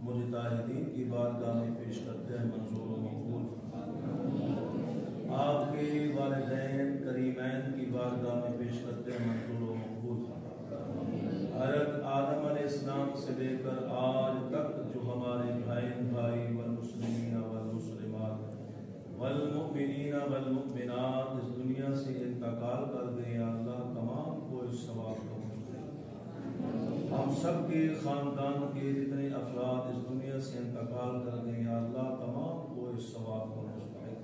S7: مجتہدین کی بارگاہ میں پیش کرتے ہیں، منظور و مقبول فرما۔ آپ کے والدین کریمین کی بارگاہ میں پیش کرتے ہیں، منظور و مقبول فرما۔ حضرت آدم علیہ السلام سے لے کر آج تک جو ہمارے بھائی والمسلمین والمسلمات والمؤمنین والمؤمنات اس دنیا سے انتقال کر گئے ہیں، اللہ تمام کو اس ثواب کو مستحق۔ ہم سب کے خاندان کے جتنے افراد اس دنیا سے انتقال کر گئے ہیں، اللہ تمام کو اس ثواب کو مستحق۔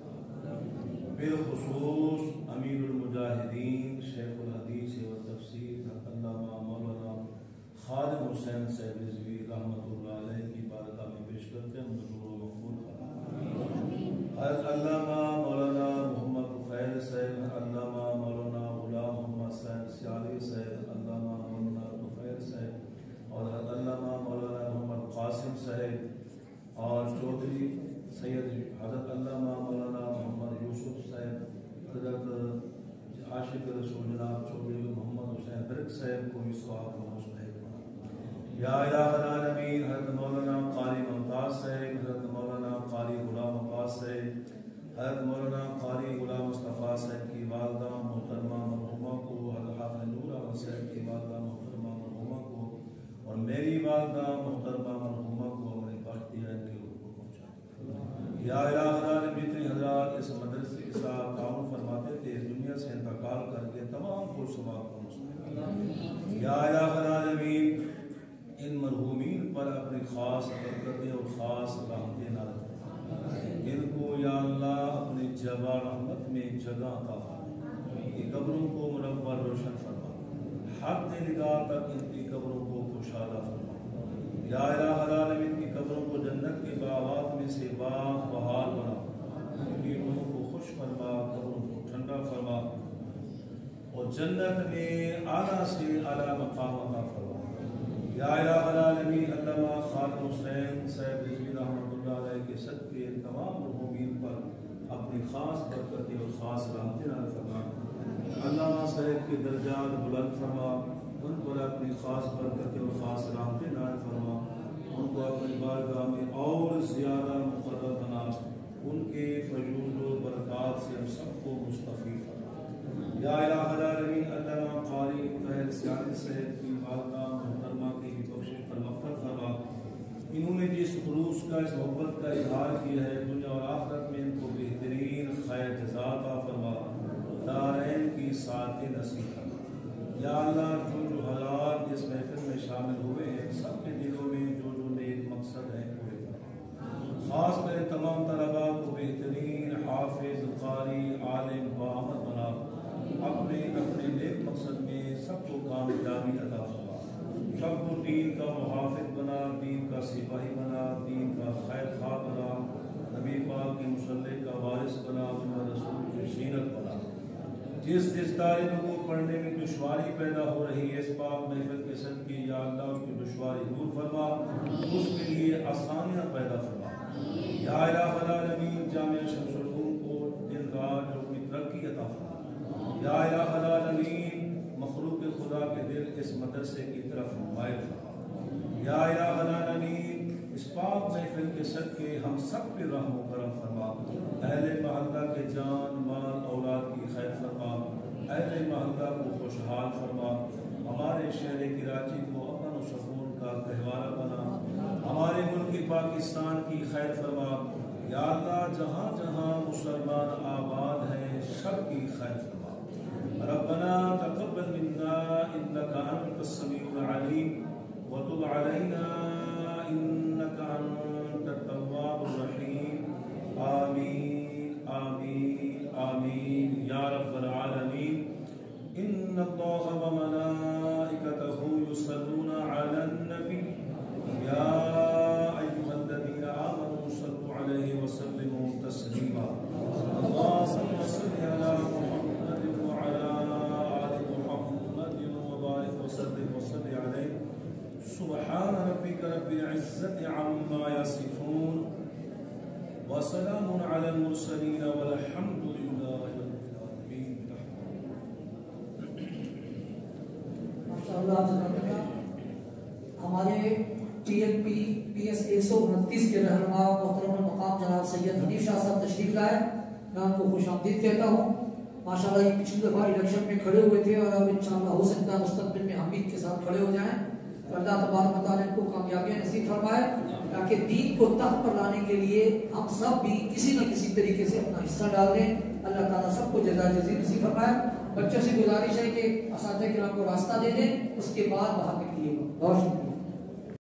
S7: بالخصوص امیر المجاہدین شیخ الحدیث و تفسیر علامہ مولانا خادم حسین صاحب رضوی رحمۃ اللہ علیہ کی بارگاہ میں پیش کرتے ہیں، منظور و مقبول فرما۔ حضرت علامہ مولانا محمد طفیل صاحب، علامہ مولانا غلام محمد صاحب سیالی صاحب، علامہ مولانا طفیل صاحب اور حضرت علامہ مولانا محمد قاسم صاحب اور چودھری سید حضرت علامہ مولانا محمد یوسف صاحب، حضرت عاشق رسول جناب چودھری محمد حسین برق صاحب کو اس ثواب کو مستحق بنا۔ یا الہ العالمین حضرت مولانا قاری ممتاز صاحب، حضرت مولانا قاری غلام عباس صاحب، حضرت مولانا قاری غلام مصطفیٰ صاحب کی والدہ محترمہ مرحومہ کو، حضرت حافظ نور احمد صاحب کی والدہ محترمہ مرحومہ کو اور میری والدہ محترمہ مرحومہ کو اپنے بخت عین کے روح کو پہنچا۔ یا الہ العالمین جتنے حضرات اس مدرسے کے ساتھ تعاون فرماتے تھے اس دنیا سے انتقال کر کے تمام کو ثواب کو مستحق۔ یا الہ العالمین ان مرحومین پر اپنی خاص برکتیں اور خاص رحمتیں نازل فرما، ان کو یا اللہ اپنی جگہ رحمت میں جگہ عطا فرما، ان قبروں کو منور روشن فرما، حد نگاہ تک ان کی قبروں کو کشادہ فرما۔ یا الہ العالمین کی قبروں کو جنت کے باغات میں سے باغ بہار بنا، ان کی روحوں کو خوش فرما، قبروں کو ٹھنڈا فرما اور جنت میں اعلیٰ سے اعلیٰ مقام عطا فرما۔ یا الہ العالمین علامہ خادم حسین صاحب رضوی رحمۃ اللہ علیہ کے صدقے تمام مرحومین پر اپنی خاص برکتیں اور خاص رحمتیں نازل فرما۔ علامہ صاحب کے درجات بلند فرما، ان پر اپنی خاص برکتیں اور خاص رحمتیں نازل فرما، ان کو اپنی بارگاہ میں اور زیادہ مقرر بنا، ان کے فیوض و برکات سے ہم سب کو مستفید فرما۔ یا الہ العالمین علامہ قاری طاہر سیالی صاحب کی والدہ محترمہ کی بھی بخشش پر مغفرت فرما، انہوں نے جس خلوص کا اس محبت کا اظہار کیا ہے دنیا اور آخرت میں ان کو بہترین خیر جزا عطا فرما، دارین کی سعادت نصیب فرما۔ یا اللہ جو حضرات اس محفل میں شامل ہوئے ہیں سب کے دلوں میں جو نیک مقصد ہیں پورے فرما، خاص کر تمام طلباء کو بہترین حافظ قاری عالم باعمل بنا، اپنے نیک مقصد میں سب کو کامیابی عطا فرما، سب کو دین کا محافظ بنا، دین کا سپاہی بنا، دین کا خیر خواہ بنا، نبی پاک کے مصلی کا وارث بنا، محمد رسول کی سیرت بنا۔ جس طالب کو پڑھنے میں دشواری پیدا ہو رہی ہے اس پاک محفل کے صدقے یا اللہ اس کی دشواری دور فرما، اس کے لیے آسانیاں پیدا فرما۔ یا الہ العالمین جامعہ شمس العلوم کو دن رات جو اپنی ترقی عطا فرما۔ یا الہ العالمین مخلوق خدا کے دل اس مدرسے کی طرف مائل فرما۔ یا الہ العالمین اس پاک محفل کے صدقے ہم سب پہ رحم و کرم فرما، اہل محلہ کے جان مال اولاد کی خیر فرما، اہل محلہ کو خوشحال فرما، ہمارے شہر کراچی کو امن و سکون کا گہوارہ بنا، ہمارے ملک پاکستان کی خیر فرما۔ یا اللہ جہاں جہاں مسلمان آباد ہیں سب کی خیر فرما۔ رب إنك أنت السميع العليم وتب علينا إنك أنت التواب الرحيم آمين آمين آمين يا رب العالمين إن الله وملائكته يصلون على النبي يا أيها الذين آمنوا صلوا عليه وسلموا تسليما اللهم صل على محمد وعلى آل محمد وبارك وسلم وصل عليه سبحان ربك رب العزة عما يصفون وسلام على المرسلين والحمد لله رب العالمين
S5: ماشاءاللہ ہمارے T L P P S 129 کے رہنما محترم المقام جناب سید حنیف شاہ صاحب تشریف لائے، میں ان کو خوش آمدید کہتا ہوں۔ ماشاءاللہ یہ پچھلی دفعہ الیکشن میں کھڑے ہوئے تھے اور اب انشاءاللہ ہو سکتا ہے مستقبل میں ہم بھی ان کے ساتھ کھڑے ہو جائیں، تو اللہ تبارک و تعالیٰ ان کو کامیابیاں نصیب فرمائے تاکہ دین کو تخت پر لانے کے لیے ہم سب بھی کسی نہ کسی طریقے سے اپنا حصہ ڈال دیں۔ اللہ تعالیٰ سب کو جزائے جزیل نصیب فرمائے۔ بچوں سے گزارش ہے کہ اساتذہ کرام کو راستہ دے دیں، اس کے بعد باہر نکلیے گا۔ بہت شکریہ۔